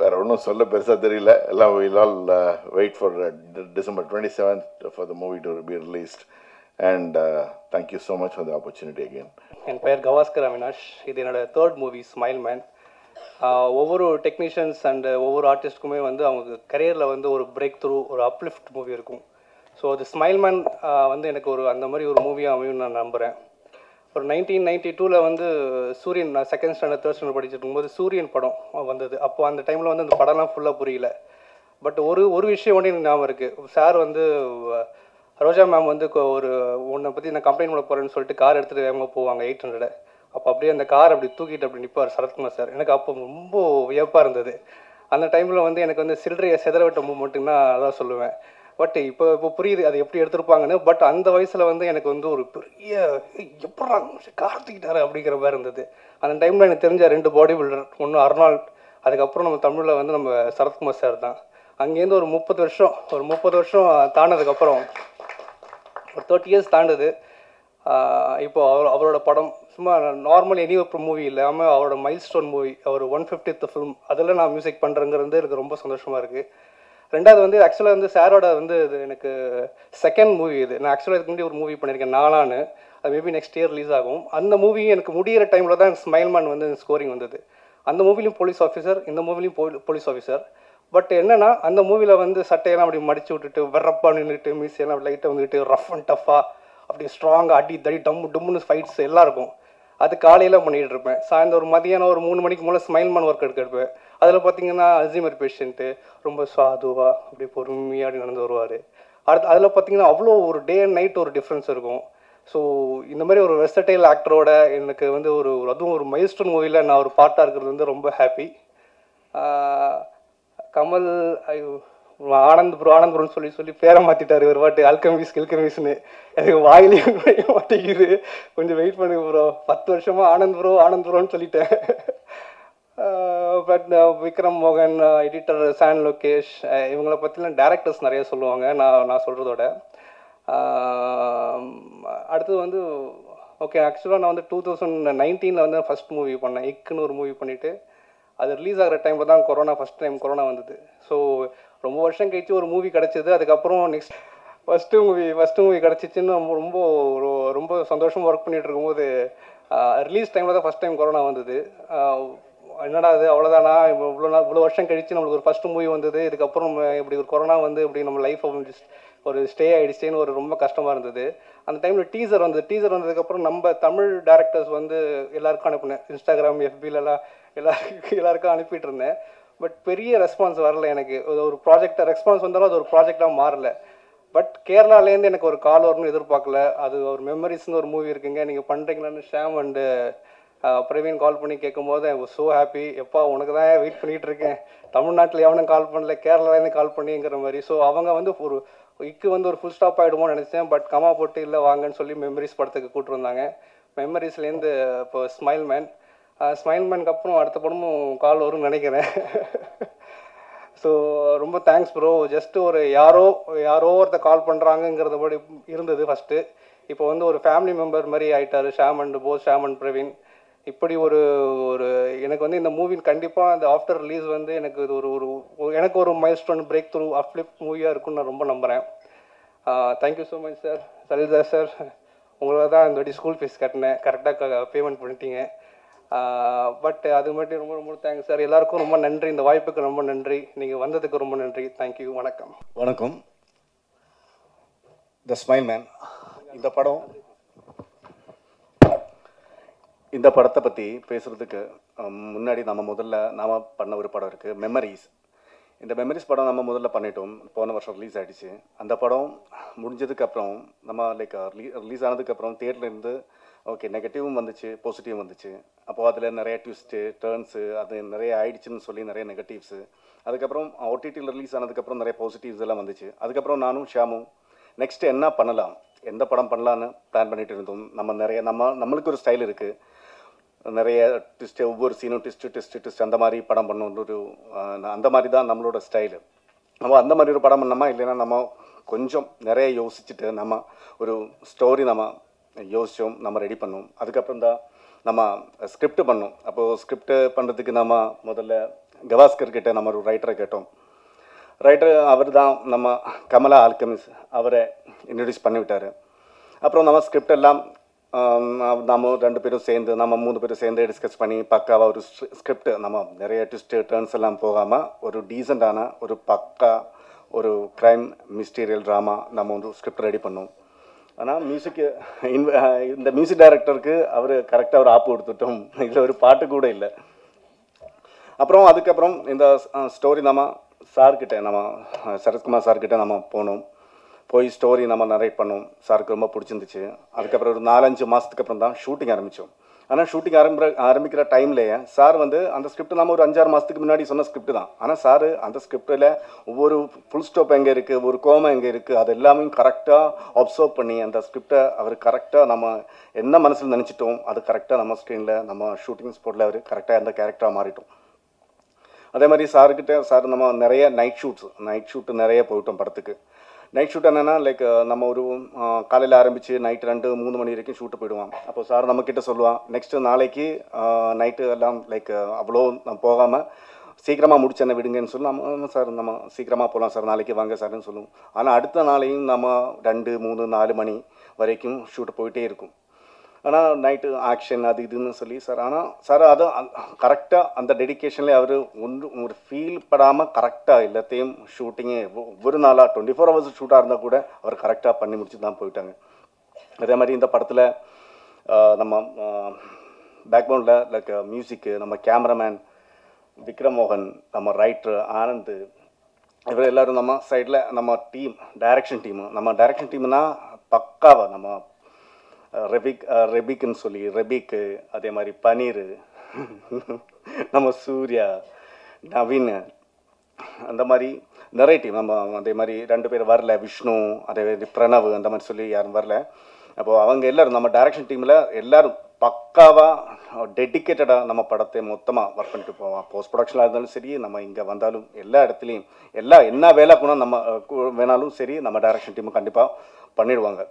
வேற ஒன்றும் சொல்ல பெருசாக தெரியல. எல்லாம் we'll all wait for December 27th for the movie to be released. And thank you so much for the opportunity again. என் பெயர் கவாஸ்கர் அவினாஷ். இது என்னோட 3rd movie smile man. ஒவ்வொரு டெக்னீஷியன்ஸ் அண்ட் ஒவ்வொரு ஆர்டிஸ்ட்டுக்குமே வந்து அவங்க கரியரில் வந்து ஒரு பிரேக் த்ரூ, ஒரு அப்லிஃப்ட் மூவி இருக்கும். ஸோ அது ஸ்மைல் மேன் வந்து எனக்கு அந்த மாதிரி ஒரு மூவியாக அமையும்னு நான் நம்புகிறேன். ஒரு 1992 வந்து சூரியன், நான் 2nd ஸ்டாண்டர்ட் 3rd ஸ்டாண்டர்ட் படிச்சுட்டு இருக்கும்போது சூரியன் படம் வந்தது. அப்போ அந்த டைமில் வந்து அந்த படம்லாம் ஃபுல்லாக புரியல. பட் ஒரு விஷயம் ஒன்று எனக்கு ஞாபகம் இருக்குது. சார் வந்து ரோஜா மேம் வந்து உன்னை பற்றி நான் கம்ப்ளைண்ட் பண்ண போகிறேன்னு சொல்லிட்டு கார் எடுத்துகிட்டு வேகமாக போவாங்க 800. அப்போ அப்படியே அந்த கார் அப்படி தூக்கிட்டு அப்படி நிற்பார் சரத்குமார் சார். எனக்கு அப்போ ரொம்ப வியப்பாக இருந்தது. அந்த டைமில் வந்து எனக்கு வந்து சில்லறையை செதறவிட்ட மூமெண்ட்டுன்னா அதான் சொல்லுவேன். பட் இப்போ புரியுது அது எப்படி எடுத்திருப்பாங்கன்னு. பட் அந்த வயசில் வந்து எனக்கு வந்து ஒரு பெரிய எப்படா கார் தூக்கிட்டாரு அப்படிங்கிற மாதிரி இருந்தது. அந்த டைமில் எனக்கு தெரிஞ்ச 2 பாடி பில்டர், ஒன்று அர்னால்ட், அதுக்கப்புறம் நம்ம தமிழில் வந்து நம்ம சரத்குமார் சார் தான். அங்கேருந்து ஒரு 30 வருஷம் தானதுக்கப்புறம் ஒரு 30 years தாண்டுது. இப்போ அவரோட படம் சும்மா நார்மல் எனி ஒரு மூவி இல்லாமல் அவரோட மைல்ஸ்டோன் மூவி, அவர் 150th ஃபிலிம், அதில் நான் மியூசிக் பண்ணுறேங்கிறது எனக்கு ரொம்ப சந்தோஷமாக இருக்குது. ரெண்டாவது வந்து ஆக்சுவலாக வந்து சாரோட வந்து இது எனக்கு செகண்ட் மூவி இது. நான் ஆக்சுவலாக இதுக்கு முன்னாடி ஒரு மூவி பண்ணியிருக்கேன் நானான்னு, அது மேபி நெக்ஸ்ட் இயர் ரிலீஸ் ஆகும். அந்த மூவி எனக்கு முடிகிற டைமில் தான் ஸ்மைல்மேன் வந்து ஸ்கோரிங் வந்தது. அந்த மூவிலையும் போலீஸ் ஆஃபீஸர், இந்த மூவிலையும் போலீஸ் ஆஃபீஸர். பட் என்னன்னா அந்த மூவியில் வந்து சட்டையெல்லாம் அப்படி மடிச்சு விட்டுட்டு வெறப்பா நின்றுட்டு மீசையெல்லாம் லைட்டாக வந்துட்டு ரஃப் அண்ட் டஃப்பாக அப்படி ஸ்ட்ராங்காக அடி தடி டம்முன்னு ஃபைட்ஸ் எல்லாம் இருக்கும். அது காலையில் பண்ணிகிட்டு இருப்பேன். சாயந்தரம் ஒரு மதியானம் ஒரு 3 மணிக்கு மேலே ஸ்மைல்மேன் ஒர்க் எடுப்பேன். அதில் பார்த்தீங்கன்னா அல்சைமர் பேஷண்ட்டு ரொம்ப சாதுவாக அப்படி பொறுமையாக நடந்து வருவார். அதில் பார்த்தீங்கன்னா அவ்வளோ ஒரு டே அண்ட் நைட் ஒரு டிஃப்ரென்ஸ் இருக்கும். ஸோ இந்த மாதிரி ஒரு வெர்சடைல் ஆக்டரோட எனக்கு வந்து அதுவும் ஒரு மைல்ஸ்டோன் மூவியில் நான் ஒரு பார்ட்டாக இருக்கிறது வந்து ரொம்ப ஹாப்பி. கமல் ஆனந்த் ப்ரோன்னு சொல்லி பேரை மாற்றிட்டார் ஒரு வாட்டி, கில்கமிஸ்னு. எனக்கு வாயிலையும் மாட்டேங்குது, கொஞ்சம் வெயிட் பண்ணுங்க ப்ரோ. 10 வருஷமாக ஆனந்த் ப்ரோன்னு சொல்லிட்டேன். பட் விக்ரம் மோகன், எடிட்டர் சான் லோகேஷ், இவங்களை பற்றிலாம் டேரக்டர்ஸ் நிறைய சொல்லுவாங்க நான் சொல்கிறதோட. அடுத்தது வந்து ஓகே, ஆக்சுவலாக நான் வந்து 2019 வந்து ஃபஸ்ட் மூவி பண்ணேன். இக்குன்னு ஒரு மூவி பண்ணிவிட்டு அது ரிலீஸ் ஆகிற டைமில் தான் ஃபஸ்ட் டைம் கொரோனா வந்தது. ஸோ ரொம்ப வருஷம் கழிச்சு ஒரு மூவி கிடச்சிது. அதுக்கப்புறம் நெக்ஸ்ட் ஃபஸ்ட்டு மூவி கிடச்சிச்சின்னு ரொம்ப சந்தோஷமாக ஒர்க் பண்ணிகிட்டு இருக்கும்போது ரிலீஸ் டைமில் தான் ஃபஸ்ட் டைம் கொரோனா வந்தது. என்னடா அது அவ்வளோதானா, இவ்வளோ வருஷம் கழிச்சு நம்மளுக்கு ஒரு ஃபஸ்ட்டு மூவி வந்தது, இதுக்கப்புறம் இப்படி ஒரு கொரோனா வந்து இப்படி நம்ம லைஃப் ஒரு ஸ்டே ஆகிடுச்சேன்னு ரொம்ப கஷ்டமாக இருந்தது. அந்த டைமில் டீசர் வந்ததுக்கப்புறம் நம்ம தமிழ் டேரக்டர்ஸ் வந்து எல்லாருக்கும் அனுப்பினேன். இன்ஸ்டாகிராம், எஃபிலலாம் எல்லாருக்கும் அனுப்பிட்டு இருந்தேன். பட் பெரிய ரெஸ்பான்ஸ் வரல. எனக்கு ஒரு ப்ராஜெக்டாக ரெஸ்பான்ஸ் வந்தாலும் அது ஒரு ப்ராஜெக்டாக மாறல. பட் கேரளாலேருந்து எனக்கு ஒரு கால் வரும்னு எதிர்பார்க்கல. அது ஒரு மெமரிஸ்னு ஒரு மூவி இருக்குங்க, நீங்கள் பண்ணுறீங்களான்னு ஷாம் அண்டு பிரவீன் கால் பண்ணி கேட்கும்போது ஐ வாஸ் ஸோ ஹாப்பி. எப்பா உனக்கு தான் வெயிட் பண்ணிகிட்டு இருக்கேன், தமிழ்நாட்டில் எவனும் கால் பண்ணல, கேரளாலேருந்து கால் பண்ணிங்கிற மாதிரி. ஸோ அவங்க வந்து ஒரு ஃபுல் ஸ்டாப் ஆகிடுமோன்னு நினச்சேன். பட் கமா போட்டு இல்லை வாங்கன்னு சொல்லி மெமரிஸ் படத்துக்கு கூப்பிட்டு வந்தாங்க. மெமரிஸ்லேருந்து இப்போ ஸ்மைல்மேனுக்கு அப்புறம் அடுத்த படமும் கால் வரும்னு நினைக்கிறேன். ஸோ ரொம்ப தேங்க்ஸ் ப்ரோ. ஜஸ்ட் யாரோ ஒருத்தர் கால் பண்ணுறாங்கங்கிறத படி இருந்தது ஃபஸ்ட்டு. இப்போ வந்து ஒரு ஃபேமிலி மெம்பர் மாதிரி ஆகிட்டார் ஷாம் அண்ட் பிரவீன். இப்படி ஒரு எனக்கு வந்து இந்த மூவி கண்டிப்பாக இந்த ஆஃப்டர் ரிலீஸ் வந்து எனக்கு இது எனக்கு ஒரு மைல்ஸ்டோன் பிரேக் த்ரூ அப்லிஃப்ட் மூவியாக இருக்குன்னு நான் ரொம்ப நம்புகிறேன். Thank you so much sir. Salitha sir, உங்களால் தான் இந்த வாட்டி ஸ்கூல் ஃபீஸ் கட்டினேன், கரெக்டாக பேமெண்ட் பண்ணிட்டீங்க. பட் அது மட்டும் ரொம்ப ரொம்ப தேங்க்ஸ் சார். எல்லாருக்கும் ரொம்ப நன்றி, இந்த வாய்ப்புக்கு ரொம்ப நன்றி, நீங்கள் வந்ததுக்கு ரொம்ப நன்றி. தேங்க்யூ. வணக்கம். த ஸ்மைல்மேன் இந்த படத்தை பற்றி பேசுகிறதுக்கு முன்னாடி நம்ம பண்ண ஒரு படம் இருக்குது, மெமரிஸ். இந்த மெமரிஸ் படம் நம்ம முதல்ல பண்ணிட்டோம், போன வருஷம் ரிலீஸ் ஆகிடுச்சு. அந்த படம் முடிஞ்சதுக்கப்புறம் நம்ம ரிலீஸ் ஆனதுக்கப்புறம் தியேட்டர்லேருந்து ஓகே நெகட்டிவும் வந்துச்சு, பாசிட்டிவும் வந்துச்சு. அப்போது அதில் நிறைய ட்விஸ்ட்டு டேர்ன்ஸு அது நிறைய ஆயிடுச்சுன்னு சொல்லி நிறைய நெகட்டிவ்ஸு. அதுக்கப்புறம் ஓடிடியில் ரிலீஸ் ஆனதுக்கப்புறம் நிறைய பாசிட்டிவ்ஸ் எல்லாம் வந்துச்சு. அதுக்கப்புறம் நானும் ஷியாமும் நெக்ஸ்ட்டு என்ன பண்ணலாம், எந்த படம் பண்ணலான்னு பிளான் பண்ணிகிட்டு இருந்தோம். நம்மளுக்கு ஒரு ஸ்டைல் இருக்குது, நிறைய ட்விஸ்ட்டு, ஒவ்வொரு சீனும் ட்விஸ்ட் அந்த மாதிரி படம் பண்ணணும். அந்த மாதிரி தான் நம்மளோட ஸ்டைலு. நம்ம அந்த மாதிரி ஒரு படம் பண்ணோமா, இல்லைன்னா நம்ம கொஞ்சம் நிறைய யோசிச்சுட்டு நம்ம ஒரு ஸ்டோரி நம்ம யோசித்தோம், நம்ம ரெடி பண்ணோம். அதுக்கப்புறம் தான் நம்ம ஸ்கிரிப்ட் பண்ணோம். அப்போது ஸ்கிரிப்ட் பண்ணுறதுக்கு நம்ம முதல்ல கவாஸ்கர் கிட்டே நம்ம ஒரு ரைட்டரை கேட்டோம். அவர் தான் நம்ம கமலா ஆல்கமிஸ், அவரை இன்ட்ரடியூஸ் பண்ணிவிட்டார். அப்புறம் நம்ம ஸ்கிரிப்ட் எல்லாம் நம்ம 2 பேரும் சேர்ந்து, நம்ம 3 பேரும் சேர்ந்து டிஸ்கஸ் பண்ணி பக்காவாக ஒரு ஸ்கிரிப்ட், நம்ம நிறைய ட்விஸ்ட்டு டர்ன்ஸ் எல்லாம் போகாமல் ஒரு டீசெண்டான ஒரு பக்கா ஒரு க்ரைம் மிஸ்டீரியல் ட்ராமா நம்ம வந்து ஸ்கிரிப்ட் ரெடி பண்ணோம். ஆனால் இந்த மியூசிக் டைரக்டருக்கு அவர் கரெக்டாக ஒரு ஆப்பு கொடுத்துட்டோம், இதில் ஒரு பாட்டு கூட இல்லை. அதுக்கப்புறம் இந்த ஸ்டோரி நம்ம சரத்குமார் சார்கிட்ட நம்ம போய் ஸ்டோரி நம்ம நரேட் பண்ணோம். சாருக்கு ரொம்ப பிடிச்சிருந்துச்சு. அதுக்கப்புறம் ஒரு 4-5 மாதத்துக்கு அப்புறம் தான் ஷூட்டிங் ஆரம்பித்தோம். ஆனால் ஷூட்டிங் ஆரம்பிக்கிற டைம்லேயே சார் வந்து அந்த ஸ்கிரிப்ட் நம்ம ஒரு 5-6 மாதத்துக்கு முன்னாடி சொன்ன ஸ்கிரிப்ட் தான். ஆனால் சார் அந்த ஸ்கிரிப்டில் ஒவ்வொரு ஃபுல் ஸ்டாப் எங்கே இருக்குது, ஒரு கோமா எங்கே இருக்குது, அது எல்லாமே கரெக்டாக அப்சர்வ் பண்ணி அந்த ஸ்கிரிப்டை அவர் கரெக்டாக நம்ம என்ன மனசில் நினச்சிட்டோம் அது கரெக்டாக நம்ம ஸ்க்ரீனில் நம்ம ஷூட்டிங் ஸ்பாட்டில் அவர் கரெக்டாக அந்த கேரக்டராக மாறிட்டோம். அதே மாதிரி சார் நம்ம நிறைய நைட் ஷூட்டு நிறைய போயிட்டோம் படத்துக்கு. நைட் ஷூட் என்னென்னா லைக் நம்ம ஒரு காலையில் ஆரம்பித்து நைட் 2-3 மணி வரைக்கும் ஷூட்டு போயிடுவான். அப்போது சார் நம்மக்கிட்ட சொல்லுவான் நெக்ஸ்ட்டு நாளைக்கு நைட்டு எல்லாம் லைக் அவ்வளோ நம்ம போகாமல் சீக்கிரமாக முடிச்சு என்ன விடுங்கன்னு சொல்லி நம்ம சார் நம்ம சீக்கிரமாக போகலாம் சார் நாளைக்கு வாங்க சார்னு சொல்லுவோம். ஆனால் அடுத்த நாளையும் நம்ம 2-3-4 மணி வரைக்கும் ஷூட்டு போயிட்டே இருக்கும். ஆனால் நைட்டு ஆக்ஷன் அது இதுன்னு சொல்லி சார் ஆனால் சார் அது கரெக்டாக அந்த டெடிக்கேஷன்லேயே அவர் ஒரு ஃபீல் படாமல் கரெக்டாக எல்லாத்தையும் ஷூட்டிங்கே ஒவ்வொரு நாளாக 24 hours ஷூட்டாக இருந்தால் கூட அவர் கரெக்டாக பண்ணி முடிச்சு தான் போயிட்டாங்க. அதே மாதிரி இந்த படத்தில் நம்ம பேக்ரவுண்டில் லைக் மியூசிக்கு நம்ம கேமராமேன் விக்ரம் மோகன், நம்ம ரைட்டர் ஆனந்த், இவர் எல்லோரும் நம்ம சைடில் நம்ம டீம் டைரக்ஷன் டீம்னா பக்காவாக நம்ம ரெபிக்குன்னு சொல்லி ரெபிக்கு, அதே மாதிரி பனீர், நம்ம சூர்யா, நவீன், அந்த மாதிரி நிறைய டீம். நம்ம அதே மாதிரி 2 பேர் வரல, விஷ்ணு, அதே மாதிரி பிரணவ், அந்த மாதிரி சொல்லி யாரும் வரல. அப்போது அவங்க எல்லோரும் நம்ம டைரக்ஷன் டீமில் எல்லோரும் பக்காவாக டெடிக்கேட்டடாக நம்ம படத்தை மொத்தமாக ஒர்க் பண்ணிட்டு போவோம். போஸ்ட் ப்ரொடக்ஷனாக இருந்தாலும் சரி, நம்ம இங்கே வந்தாலும் எல்லா இடத்துலையும் என்ன வேலை கூட நம்ம வேணாலும் சரி நம்ம டைரக்ஷன் டீமு கண்டிப்பாக பண்ணிடுவாங்க.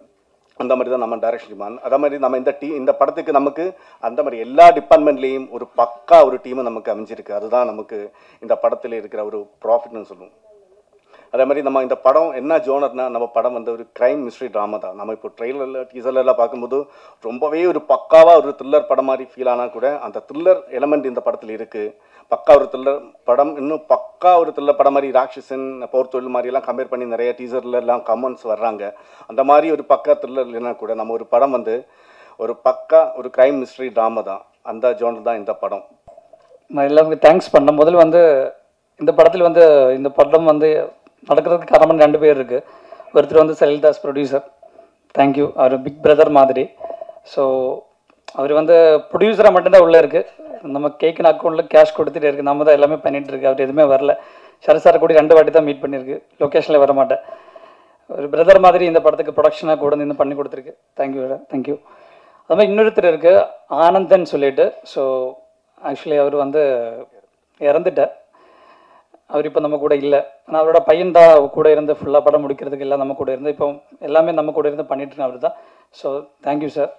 அந்த மாதிரி தான் நம்ம டைரக்ஷன் டீம். அதே மாதிரி நம்ம இந்த படத்துக்கு நமக்கு அந்த மாதிரி எல்லா டிபார்ட்மெண்ட்லேயும் ஒரு பக்கா ஒரு டீமு நமக்கு அமைஞ்சிருக்கு. அதுதான் நமக்கு இந்த படத்தில் இருக்கிற ஒரு ப்ராஃபிட்னு சொல்லுவோம். அதே மாதிரி நம்ம இந்த படம் என்ன ஜோனர்னா நம்ம படம் வந்து ஒரு கிரைம் மிஸ்ட்ரி ட்ராமா தான். நம்ம இப்போ ட்ரெயிலரில் டீசர்லாம் பார்க்கும்போது ரொம்பவே ஒரு பக்காவாக ஒரு த்ரில்லர் படம் மாதிரி ஃபீல் ஆனால் கூட அந்த த்ரில்லர் எலமெண்ட் இந்த படத்தில் இருக்குது. பக்கா ஒரு த்ரில்லர் படம், இன்னும் பக்கா ஒரு த்ரில்லர் படம் மாதிரி ராட்சசன், போர் தொழில் மாதிரிலாம் கம்பேர் பண்ணி நிறைய டீசர்லாம் கமெண்ட்ஸ் வர்றாங்க. அந்த மாதிரி ஒரு பக்கா த்ரில்லர் இல்லைன்னா கூட நம்ம ஒரு படம் வந்து ஒரு பக்கா ஒரு கிரைம் மிஸ்ட்ரி ட்ராமா தான். அந்த ஜோனர் தான் இந்த படம். நான் எல்லாருக்கும் தேங்க்ஸ் பண்ணேன். முதல்ல வந்து இந்த படத்தில் வந்து இந்த படம் வந்து நடக்கிறதுக்கு காரணம் 2 பேர் இருக்குது. ஒருத்தர் வந்து சலில்தாஸ் ப்ரொடியூசர், தேங்க்யூ, அவர் பிக் பிரதர் மாதிரி. ஸோ அவர் வந்து ப்ரொடியூசராக மட்டும்தான் உள்ளே இருக்குது. நம்ம கேட்குன அக்கௌண்ட்டில் கேஷ் கொடுத்துட்டே இருக்குது. நம்ம தான் எல்லாமே பண்ணிகிட்டு இருக்கு. அவர் எதுவுமே வரல. சரத் சார் கூட 2 வாட்டி தான் மீட் பண்ணியிருக்கு. லொக்கேஷனில் வர மாட்டேன். ஒரு பிரதர் மாதிரி இந்த படத்துக்கு ப்ரொடக்ஷனாக கூட நின்று பண்ணி கொடுத்துருக்கு. தேங்க்யூ. அது மாதிரி இன்னொருத்தர் இருக்குது ஆனந்தன் சொல்லிட்டு. ஸோ ஆக்சுவலி அவர் வந்து இறந்துட்டார். அவர் இப்போ நம்ம கூட இல்லை. ஆனால் அவரோட பையன் தான் கூட இருந்து ஃபுல்லாக படம் முடிக்கிறதுக்கு எல்லாம் நம்ம கூட இருந்து இப்போ எல்லாமே நம்ம கூட இருந்து பண்ணிட்டு அவர் தான். So thank you sir.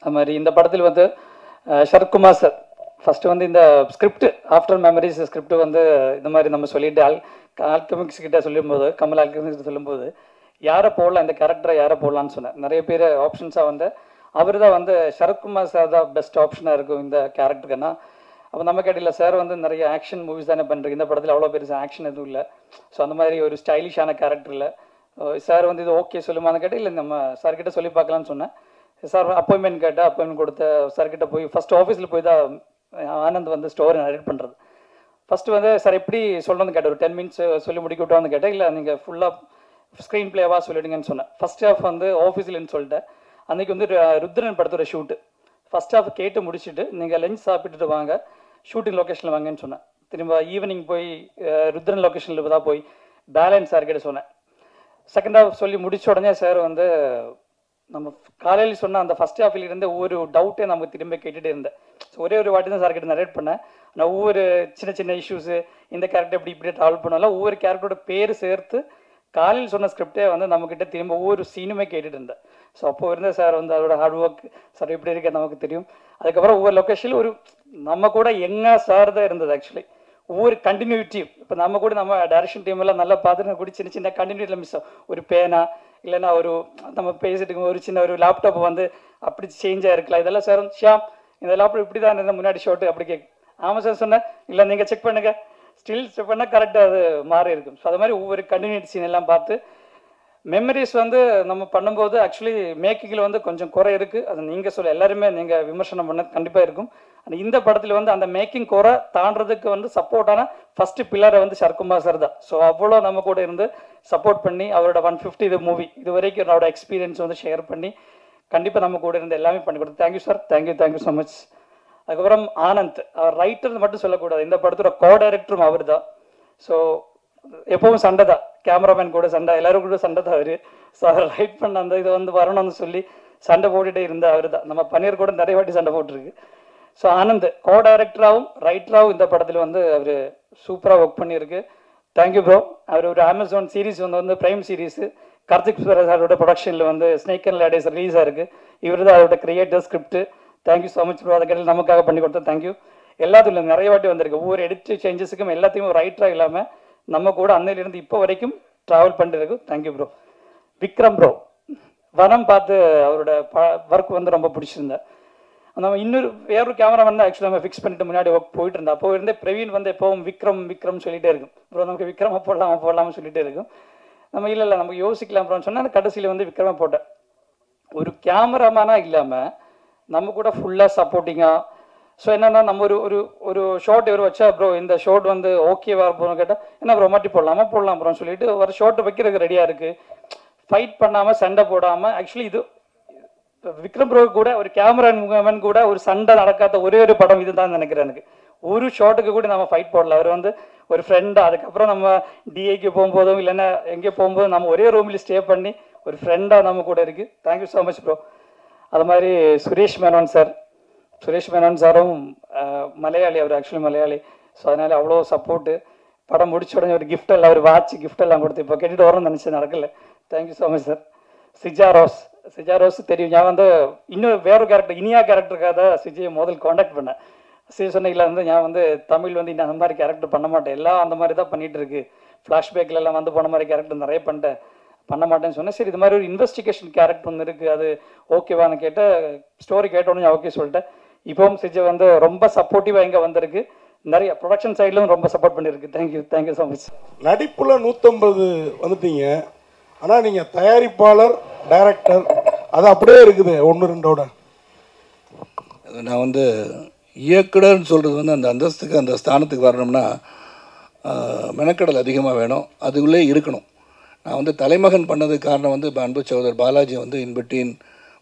அது மாதிரி இந்த படத்தில் வந்து சரத்குமார் சார் ஃபஸ்ட்டு வந்து இந்த ஸ்கிரிப்ட் ஆஃப்டர் மெமரிஸ் ஸ்கிரிப்ட் வந்து இந்த மாதிரி நம்ம சொல்லிட்டு ஆல்கமிக்ஸ் கிட்ட சொல்லும்போது, கமல் ஆல்கமிக்ஸ் கிட்ட சொல்லும்போது யாரை போடலாம், இந்த கேரக்டரை யாரை போடலான்னு சொன்னேன். நிறைய பேர் ஆப்ஷன்ஸாக வந்து அவர் தான் வந்து சரத்குமார் சார் தான் பெஸ்ட் ஆப்ஷனாக இருக்கும் இந்த கேரக்டருக்குன்னா. அப்போ நம்ம கேட்டில்ல சார் வந்து நிறைய ஆக்ஷன் மூவிஸ் தானே பண்ணுறீங்க, இந்த படத்தில் அவ்வளோ பெருசாக ஆக்ஷன் எதுவும் இல்லை. ஸோ அந்த மாதிரி ஒரு ஸ்டைலிஷான கேரக்டர் இல்லை. சார் வந்து இது ஓகே சொல்லுமான்னு கேட்டால் இல்லை நம்ம சார்கிட்ட சொல்லி பார்க்கலான்னு சொன்னேன். சார் அப்பாயின்மெண்ட் கேட்டால் அப்பாயின்மெண்ட் கொடுத்த சார்கிட்ட போய் ஃபஸ்ட்டு ஆஃபீஸில் போய் தான் ஆனந்த் வந்து ஸ்டோரி நரேட் பண்ணுறது. ஃபஸ்ட்டு வந்து சார் எப்படி சொல்லணும்னு கேட்டேன். ஒரு 10 minutes சொல்லி முடிக்க விட்டோன்னு கேட்டேன். இல்லை நீங்கள் ஃபுல்லாக ஸ்க்ரீன் பிளேவாக சொல்லிடுங்கன்னு சொன்னேன். ஃபஸ்ட் ஹாஃப் வந்து ஆஃபீஸ்லன்னு சொல்லிட்டேன். அன்றைக்கி வந்து ருத்ரன் படத்தோட ஷூட்டு. ஃபஸ்ட் ஹாஃப் கேட்டு முடிச்சுட்டு நீங்கள் லஞ்ச் சாப்பிட்டுட்டு வாங்க, ஷூட்டிங் லொக்கேஷனில் வாங்கன்னு சொன்னேன். திரும்ப ஈவினிங் போய் ருத்ரன் லொக்கேஷனில் தான் போய் பேலன்ஸ் சார்கிட்ட சொன்னேன். செகண்ட் ஹாஃப் சொல்லி முடிச்ச உடனே சார் வந்து நம்ம காலையில் சொன்ன அந்த ஃபஸ்ட் ஹாஃபில் இருந்து ஒவ்வொரு டவுட்டே நமக்கு திரும்ப கேட்டுகிட்டே இருந்தேன். ஸோ ஒரே ஒரு வாட்டி தான் சார்கிட்ட நரேட் பண்ணேன். நான் ஒவ்வொரு சின்ன இஷ்யூஸு, இந்த கேரக்டர் இப்படி ட்ராவல் பண்ணாலும் ஒவ்வொரு கேரக்டரோட பேர் சேர்த்து காலையில் சொன்ன ஸ்கிரிப்டே வந்து நம்மக்கிட்ட திரும்ப ஒவ்வொரு சீனுமே கேட்டுட்டு இருந்தேன். ஸோ அப்போ இருந்த சார் வந்து அதோட ஹார்ட் ஒர்க் சார் எப்படி இருக்க நமக்கு தெரியும். அதுக்கப்புறம் ஒவ்வொரு லொக்கேஷனில் ஒரு நம்ம கூட எங்கே சார் தான் இருந்தது. ஆக்சுவலி ஒவ்வொரு கண்டினியூட்டியும் இப்போ நம்ம கூட நம்ம டைரக்ஷன் டீம் எல்லாம் நல்லா பார்த்துட்டு கூட சின்ன கண்டினியூட்டியில் மிஸ் ஆகும். ஒரு பேனா இல்லைன்னா ஒரு நம்ம பேசிட்டு ஒரு சின்ன ஒரு லேப்டாப் வந்து அப்படி சேஞ்ச் ஆகிருக்கலாம். இதெல்லாம் சார் ஷியாம் இந்த லேப்டாப் இப்படி தான் இருந்த முன்னாடி ஷோட்டு அப்படி கேட்கும். ஆமாம் சார் சொன்னேன். இல்லை நீங்கள் செக் பண்ணுங்கள், ஸ்டில் செக் பண்ணால் கரெக்டாக அது மாறி இருக்கும். ஸோ அது மாதிரி ஒவ்வொரு கண்டினியூட்டி சீன் எல்லாம் பார்த்து மெமரிஸ் வந்து நம்ம பண்ணும்போது ஆக்சுவலி மேக்கிங்கில் வந்து கொஞ்சம் குறை இருக்குது. அது நீங்கள் சொல்ல எல்லாருமே நீங்கள் விமர்சனம் பண்ண கண்டிப்பாக இருக்கும். ஆனால் இந்த படத்தில் வந்து அந்த மேக்கிங் குறை தாண்டதுக்கு வந்து சப்போர்ட்டான ஃபஸ்ட்டு பில்லரை வந்து சரத்குமார் சார் தான். ஸோ அவ்வளோ நம்ம கூட இருந்து சப்போர்ட் பண்ணி அவரோட 150 இது மூவி இது வரைக்கும் என்னோட எக்ஸ்பீரியன்ஸ் வந்து ஷேர் பண்ணி கண்டிப்பாக நம்ம கூட இருந்து எல்லாமே பண்ணி கொடுத்து thank you sir. Thank you so much. அதுக்கப்புறம் ஆனந்த் அவர் ரைட்டர் மட்டும் சொல்லக்கூடாது, இந்த படத்தோட கோ டைரக்டரும் அவர் தான். ஸோ எப்பவும் சண்டை தான், கேமராமேன் கூட சண்டை, எல்லாரும் கூட சண்டை தான் அவர். ஸோ அவர் ரைட் பண்ண அந்த இதை வந்து வரணும்னு சொல்லி சண்டை போட்டுகிட்டே இருந்த அவர் தான். நம்ம பன்னீர் கூட நிறைய வாட்டி சண்டை போட்டிருக்கு. ஸோ ஆனந்த் கோ டைரக்டராகவும் ரைட்டராகவும் இந்த படத்தில் வந்து அவர் சூப்பராக ஒர்க் பண்ணியிருக்கு. Thank you bro. அவர் ஒரு அமேசான் சீரிஸ் வந்து பிரைம் சீரிஸ் கார்த்திக் சாரோட ப்ரொடக்ஷனில் வந்து ஸ்னேக் அண்ட் லேடர்ஸ் ரிலீஸ் ஆயிருக்கு. இவர் தான் அதோட creator script. Thank you so much bro. அதை நமக்காக பண்ணி கொடுத்தோம். தேங்க்யூ. எல்லாத்துலையும் நிறைய வாட்டி வந்திருக்கு. ஒவ்வொரு எடிட் சேஞ்சஸுக்கும் எல்லாத்தையும் ஒரு ரைட்டராக இல்லாமல் நம்ம கூட அன்னையிலேருந்து இப்போ வரைக்கும் ட்ராவல் பண்ணிட்டு தேங்க்யூ ப்ரோ. விக்ரம் ப்ரோ வனம் பார்த்து அவரோட ஒர்க் வந்து ரொம்ப பிடிச்சிருந்தேன். நம்ம வேறொரு கேமராமேன் தான் ஆக்சுவலாக நம்ம ஃபிக்ஸ் பண்ணிட்டு முன்னாடி ஒர்க் போயிட்டு இருந்தா. அப்போ இருந்தே பிரவீன் வந்து எப்போவும் விக்ரம் சொல்லிட்டே இருக்கும். ப்ரோ நமக்கு விக்ரமா போடலாம்னு சொல்லிட்டே இருக்கும். நம்ம இல்லை நமக்கு யோசிக்கலாம் ப்ரோன்னு சொன்னால் கடைசியில் வந்து விக்ரமா போட்டேன். ஒரு கேமராமேனாக இல்லாமல் நம்ம கூட ஃபுல்லாக சப்போர்ட்டிங்காக. ஸோ என்னென்னா நம்ம ஒரு ஷார்ட் இவர் வச்சா ப்ரோ இந்த ஷார்ட் வந்து ஓகேவா இருப்போம்னு கேட்டால் என்ன ப்ரோ மாட்டி போடலாம் ப்ரோன்னு சொல்லிட்டு ஒரு ஷார்ட் வைக்கிறதுக்கு ரெடியாக இருக்குது. ஃபைட் பண்ணாமல் சண்டை போடாமல். ஆக்சுவலி இது விக்ரம் ப்ரோ கூட ஒரு கேமராமேன் கூட ஒரு சண்டை நடக்காத ஒரே ஒரு படம் இதுதான் நினைக்கிறேன். எனக்கு ஒரு ஷார்ட்டுக்கு கூட நம்ம ஃபைட் போடல. அவர் வந்து ஒரு ஃப்ரெண்டாக அதுக்கப்புறம் நம்ம டிஐக்கு போகும்போதும் இல்லைன்னா எங்கே போகும்போதும் நம்ம ஒரே ரூமில் ஸ்டே பண்ணி ஒரு ஃப்ரெண்டாக நம்ம கூட இருக்குது. Thank you so much bro. அது மாதிரி சுரேஷ் மேனன் சாரும் மலையாளி. அவர் ஆக்சுவலி மலையாளி. ஸோ அதனால் அவ்வளோ சப்போர்ட்டு. படம் முடிச்ச உடனே ஒரு கிஃப்ட் எல்லாம் ஒரு வாட்ச் கிஃப்ட் எல்லாம் கொடுத்து இப்போ கேட்டுட்டு வரணும்னு நினச்சி நடக்கல. Thank you so much sir. Sija Rose தெரியும். நான் வந்து இன்னும் வேறு கேரக்டர் இனியா கேரக்டருக்காக தான் சிஜியை முதல் காண்டாக்ட் பண்ணேன். சொன்னீங்களா வந்து நான் வந்து தமிழ் வந்து இன்னும் அந்த மாதிரி கேரக்டர் பண்ண மாட்டேன், எல்லாம் அந்த மாதிரி தான் பண்ணிகிட்டு இருக்கு, ஃப்ளாஷ்பேக்கில் எல்லாம் வந்து போன மாதிரி கேரக்டர் நிறைய பண்ண மாட்டேன்னு சொன்னேன். சரி இது மாதிரி ஒரு இன்வெஸ்டிகேஷன் கேரக்டர் ஒன்று இருக்குது, அது ஓகேவான்னு கேட்டால் ஸ்டோரி கேட்டோன்னு ஓகே சொல்லிட்டேன். இப்போவும் சிஜி வந்து ரொம்ப சப்போர்ட்டிவாக இங்கே வந்திருக்கு. நிறைய ப்ரொடக்ஷன் சைட்லும் ரொம்ப சப்போர்ட் பண்ணியிருக்கு. Thank you so much. நடிப்புல 150 வந்துட்டீங்க. ஆனால் நீங்கள் தயாரிப்பாளர் டைரக்டர் அது அப்படியே இருக்குது 1-2ஓட. நான் வந்து இயக்குனர்னு சொல்கிறது வந்து அந்த அந்தஸ்துக்கு அந்த ஸ்தானத்துக்கு வரணும்னா மெனக்கடல் அதிகமாக வேணும், அதுக்குள்ளே இருக்கணும். நான் வந்து தலைமகன் பண்ணதுக்கு காரணம் வந்து அன்பு சகோதரர் பாலாஜி வந்து இன்பிட்வீன்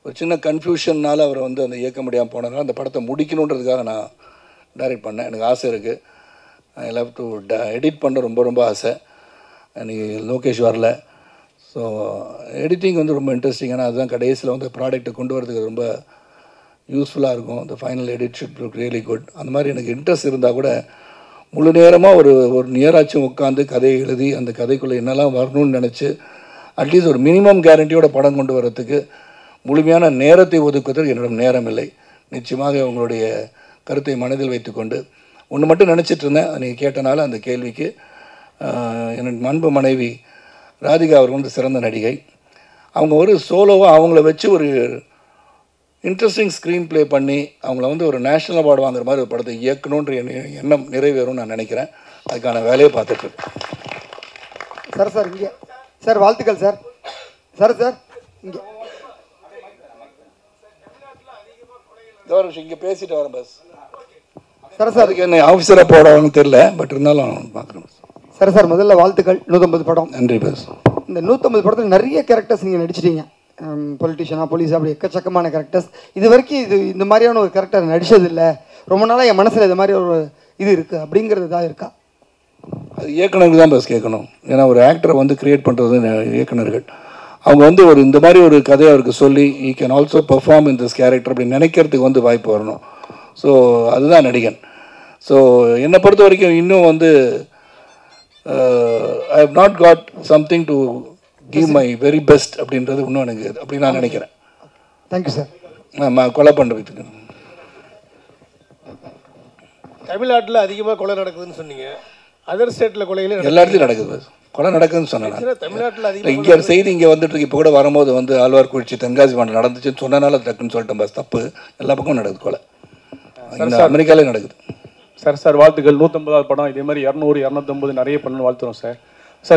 ஒரு சின்ன கன்ஃபியூஷன்னால் அவரை வந்து அந்த இயக்க முடியாமல் போனதுனால அந்த படத்தை முடிக்கணுன்றதுக்காக நான் டைரக்ட் பண்ணேன். எனக்கு ஆசை இருக்குது. ஐ லவ் டு எடிட் பண்ண ரொம்ப ஆசை. எனக்கு லோகேஷ் வரல. ஸோ எடிட்டிங் வந்து ரொம்ப இன்ட்ரெஸ்டிங். ஆனால் அதுதான் கடைசியில் வந்து ப்ராடக்ட்டை கொண்டு வரதுக்கு ரொம்ப யூஸ்ஃபுல்லாக இருக்கும். இந்த final edit should look really good. அந்த மாதிரி எனக்கு இன்ட்ரெஸ்ட் இருந்தால் கூட முழு நேரமாக ஒரு நியராச்சும் உட்காந்து கதையை எழுதி அந்த கதைக்குள்ளே என்னெல்லாம் வரணும்னு நினச்சி அட்லீஸ்ட் ஒரு மினிமம் கேரண்டியோட படம் கொண்டு வரத்துக்கு முழுமையான நேரத்தை ஒதுக்குவதற்கு என்னிடம் நேரம் இல்லை. நிச்சயமாக உங்களுடைய கருத்தை மனதில் வைத்துக்கொண்டு ஒன்று மட்டும் நினச்சிட்டு இருந்தேன். நீங்கள் கேட்டனால அந்த கேள்விக்கு என்னோட அன்பு மனைவி ராதிகா அவர் வந்து சிறந்த நடிகை. அவங்க ஒரு சோலோவாக அவங்கள வச்சு ஒரு இன்ட்ரெஸ்டிங் ஸ்க்ரீன் ப்ளே பண்ணி அவங்கள வந்து ஒரு நேஷ்னல் அவார்டு வாங்குற மாதிரி ஒரு படத்தை இயக்கணுன்ற எண்ணம் நிறைவேறும்னு நான் நினைக்கிறேன். அதுக்கான வேலையை பார்த்துட்ருக்கேன். சார் இங்கே சார் வாழ்த்துக்கள் சார். சார் இங்கே இங்கே பேசிட்டு வரேன் பஸ். சார் அதுக்கு என்ன ஆஃபீஸராக போடுவாங்கன்னு தெரியல, பட் இருந்தாலும் பார்க்குறேன். சார் முதல்ல வாழ்த்துக்கள். 150 படம். நன்றி பஸ். இந்த 150 படத்தில் நிறைய கேரக்டர்ஸ் நீங்கள் நடிச்சிட்டீங்க. பொலிட்டிஷியனாக போலீஸ் அப்படி எக்கச்சக்கமான கேரக்டர்ஸ். இது வரைக்கும் இந்த மாதிரியான ஒரு கேரக்டர் நடித்ததில்லை, ரொம்ப நாளாக என் மனசில் இது மாதிரி ஒரு இது இருக்குது அப்படிங்கிறது தான் இருக்கா? அது இயக்குனருக்கு தான் பஸ் கேட்கணும். ஏன்னா ஒரு ஆக்டரை வந்து கிரியேட் பண்ணுறது இயக்குனர்கள். அவங்க வந்து ஒரு இந்த மாதிரி ஒரு கதையை அவருக்கு சொல்லி ஈ can also perform in this character அப்படி நினைக்கிறதுக்கு வந்து வாய்ப்பு வரணும். ஸோ அதுதான் நடிகன். ஸோ என்னை பொறுத்த வரைக்கும் இன்னும் வந்து I have not got something to give my very best அப்படின்றது இன்னும் எனக்கு அப்படி நான் நினைக்கிறேன். Thank you sir. நான் கொலை பண்ணுறதுக்கு தமிழ்நாட்டில் அதிகமாக கொலை நடக்குதுன்னு சொன்னீங்க, அதர் ஸ்டேட்டில் கொலைகளே எல்லா இடத்துலையும் நடக்குது. கொலை நடக்குதுன்னு சொன்னேன். தமிழ்நாட்டில் அதிகம் இங்கே ஒரு செய்தி இங்கே வந்துட்டு இருக்கு. இப்போ கூட வரும்போது வந்து ஆழ்வார்குறிச்சி தென்காசி மாவட்டம் நடந்துச்சுன்னு சொன்னனால டக்குன்னு சொல்லிட்டேன் பஸ். தப்பு எல்லா பக்கமும் நடக்குது கொலை. அமெரிக்காலே நடக்குது. சார் வாழ்த்துக்கள். 150வது படம் இதே மாதிரி 200 250 நிறைய பண்ணு வாழ்த்துறோம் சார்.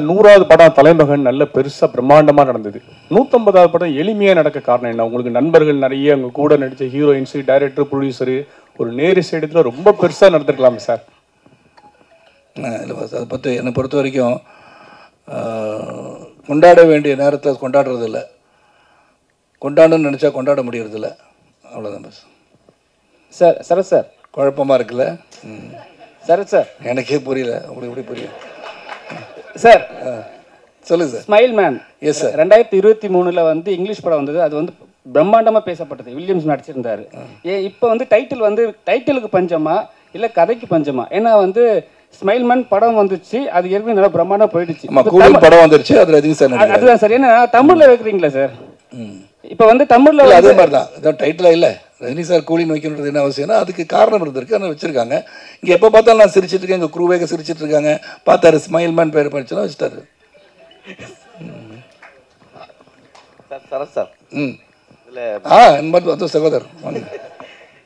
100வது படம் தலைமகன் நல்ல பெருசாக பிரம்மாண்டமாக நடந்தது. 150வது படம் எளிமையாக நடக்க காரணம் என்ன? உங்களுக்கு நண்பர்கள் நிறைய, உங்கள் கூட நடித்த ஹீரோயின்ஸு, டைரக்டர், ப்ரொடியூசரு ஒரு நேரு சைடத்தில் ரொம்ப பெருசாக நடந்துருக்கலாமே சார். இல்லை பஸ், அதை பற்றி என்னை பொறுத்த வரைக்கும் கொண்டாட வேண்டிய நேரத்தில் கொண்டாடுறது இல்லை, கொண்டாடணும்னு நினச்சா கொண்டாட முடியறதில்ல. அவ்வளோதான் பஸ். சார் குழப்பமாக இருக்குல்ல சார் எனக்கே புரியல. அப்படி புரியல சார். சொல்லுங்க sir. Smile man. Yes sir. 2023 வந்து இங்கிலீஷ் படம் வந்தது. அது வந்து பிரம்மாண்டமாக பேசப்பட்டது. வில்லியம்ஸ் நடிச்சிருந்தாரு. இப்போ வந்து டைட்டிலுக்கு பஞ்சமா இல்லை கதைக்கு பஞ்சமா? ஏன்னா வந்து ஸ்மைல் மேன் படம் வந்துச்சு, அது ஏற்கனவே நல்லா பிரம்மாண்டமாக போயிடுச்சு. கூகுள் படம் வந்துருச்சு, அது ரஜினி சார் நடிக்கிறார். அதுதான் சார். என்ன தமிழில் வைக்கிறீங்களா சார்? இப்போ வந்து தமிழில் அதே மாதிரி தான், இதான் டைட்டிலாக இல்லை ரஜினி சார் கூலின்னு வைக்கணுன்றது என்ன அவசியம்னா அதுக்கு காரணம் இருந்திருக்கு, ஆனால் வச்சுருக்காங்க. இங்கே எப்போ பார்த்தாலும் நான் சிரிச்சிட்டு இருக்கேன், இங்கே குரூவேக சிரிச்சிட்டு இருக்காங்க, பார்த்தாரு ஸ்மைல் மேன் பேர் படிச்சுலாம் வச்சுட்டாரு. சரத் சார் இல்லை சகோதரர்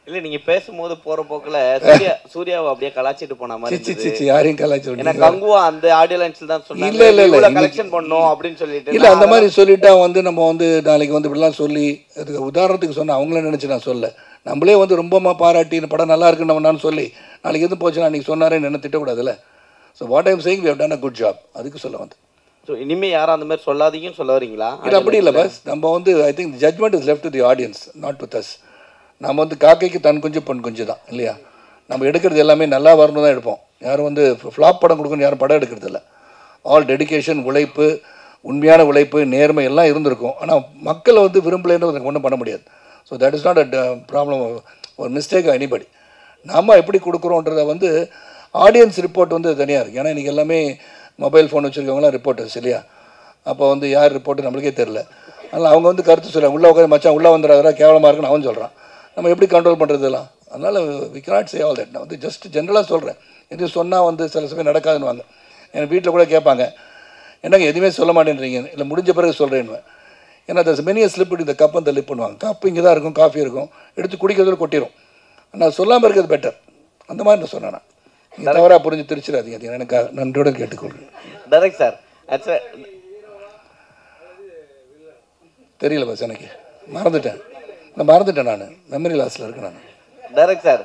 இல்லை, நீங்கள் பேசும்போது போகிற போக்கில் சூர்யாவை அப்படியே கலாச்சிட்டு போன மாதிரி யாரையும் கலாச்சி கங்குவா அந்த ஆடியோ லைன்ஸில் தான் சொன்னாங்க. இல்லை இல்லை இல்லை கலெக்ஷன் பண்ணோம் அப்படின்னு சொல்லிட்டு இல்லை அந்த மாதிரி சொல்லிட்டா வந்து நம்ம வந்து நாளைக்கு வந்து இப்படிலாம் சொல்லி அதுக்கு உதாரணத்துக்கு சொன்ன அவங்கள நினச்சி நான் சொல்ல, நம்மளே வந்து ரொம்பமா பாராட்டி இந்த படம் நல்லா இருக்குன்னு நம்ம நான் சொல்லி நாளைக்கு எதுவும் போச்சுன்னா அன்றைக்கி சொன்னாரேன்னு என்ன திட்டக்கூடாதுல்ல. So what I'm saying we have done a good job, அதுக்கு சொல்ல வந்து. ஸோ இனிமேல் யாரும் அந்த மாதிரி சொல்லாதீங்கன்னு சொல்ல வரீங்களா? இல்லை அப்படி இல்லை பஸ், நம்ம வந்து I think judgement is left to the audience, not with us. நம்ம வந்து காக்கைக்கு தன் குஞ்சு பொன் குஞ்சு தான் இல்லையா. நம்ம எடுக்கிறது எல்லாமே நல்லா வரணும் தான் எடுப்போம். யாரும் வந்து ஃப்ளாப் படம் கொடுக்கணும் யாரும் படம் எடுக்கிறது இல்லை. ஆல் டெடிக்கேஷன், உழைப்பு, உண்மையான உழைப்பு, நேர்மை எல்லாம் இருந்திருக்கும். ஆனால் மக்களை வந்து விரும்பலைன்னு ஒன்றும் பண்ண முடியாது. So that is not a problem, ஒரு மிஸ்டேக் எனிபடி. நம்ம எப்படி கொடுக்குறோன்றத வந்து ஆடியன்ஸ் ரிப்போர்ட் வந்து தனியாக இருக்குது. ஏன்னா இன்றைக்கி எல்லாமே மொபைல் ஃபோன் வச்சுருக்கவங்களாம் ரிப்போர்ட்டர்ஸ் இல்லையா. அப்போ வந்து யார் ரிப்போர்ட்டு நம்மளுக்கே தெரில. அதனால் அவங்க வந்து கருத்து சொல்கிறாங்க, உள்ளே உட்காந்து மச்சான் உள்ளே வந்துடுறா கேவலமாக இருக்குன்னு அவன் சொல்கிறான். நம்ம எப்படி கண்ட்ரோல் பண்ணுறதுலாம்? அதனால் we cannot say all that. நான் வந்து ஜஸ்ட் ஜென்ரலாக சொல்கிறேன். எது சொன்னால் வந்து சில சமயம் நடக்காதுன்னுவாங்க. என் வீட்டில் கூட கேட்பாங்க, என்னங்க எதுவுமே சொல்ல மாட்டேன்றீங்க, இல்லை முடிஞ்ச பிறகு சொல்கிறேன்னு. ஏன்னா தஸ் மெனி ஸ்லிப் இந்த கப் அந்த லிப் பண்ணுவாங்க. கப் இங்கே தான் இருக்கும், காஃபி இருக்கும், எடுத்து குடிக்கிறதுல கொட்டிடும். நான் சொல்லாமல் இருக்கிறது பெட்டர். அந்த மாதிரி நான் சொன்னேன். நீங்கள் தவறாக புரிஞ்சு திருச்சிடாதீங்க, அது எனக்கு நன்றியோட கேட்டுக்கொள்கிறேன். டைரக்ட் சார் தெரியல பஸ், எனக்கு மறந்துட்டேன். நான் மெமரி லாஸில் இருக்கேன் நான். டைரக்ட் சார்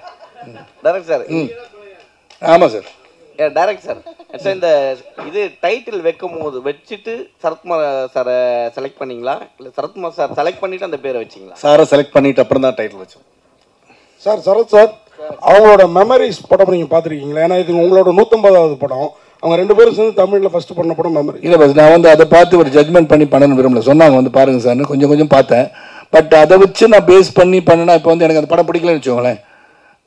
ஆமாம் சார். டைரக்ட் சார் இந்த இது டைட்டில் வச்சுட்டு சரத்குமார் சாரை செலக்ட் பண்ணீங்களா, இல்லை சரத்குமார் சார் செலக்ட் பண்ணிட்டு அந்த பேரை வச்சிங்களா? சாரை செலக்ட் பண்ணிட்டு அப்புறம் தான் டைட்டில் வச்சோம். சார் சரத் சார் அவங்களோட மெமரிஸ் படம் நீங்கள் பார்த்துருக்கீங்களா? ஏன்னா இது உங்களோட 150வது படம். அவங்க 2 பேரும் சேர்ந்து தமிழில் ஃபஸ்ட்டு பண்ண படம் மெமரி. இல்லை பஸ், நான் வந்து அதை பார்த்து ஒரு ஜட்மெண்ட் பண்ணி பண்ணணும் விரும்பல. சொன்னாங்க வந்து பாருங்கள் சார்னு, கொஞ்சம் பார்த்தேன். பட் அதை வச்சு நான் பேஸ் பண்ணி பண்ணினா இப்போ வந்து எனக்கு அந்த படம் பிடிக்கலன்னு வச்சுக்கோங்களேன்.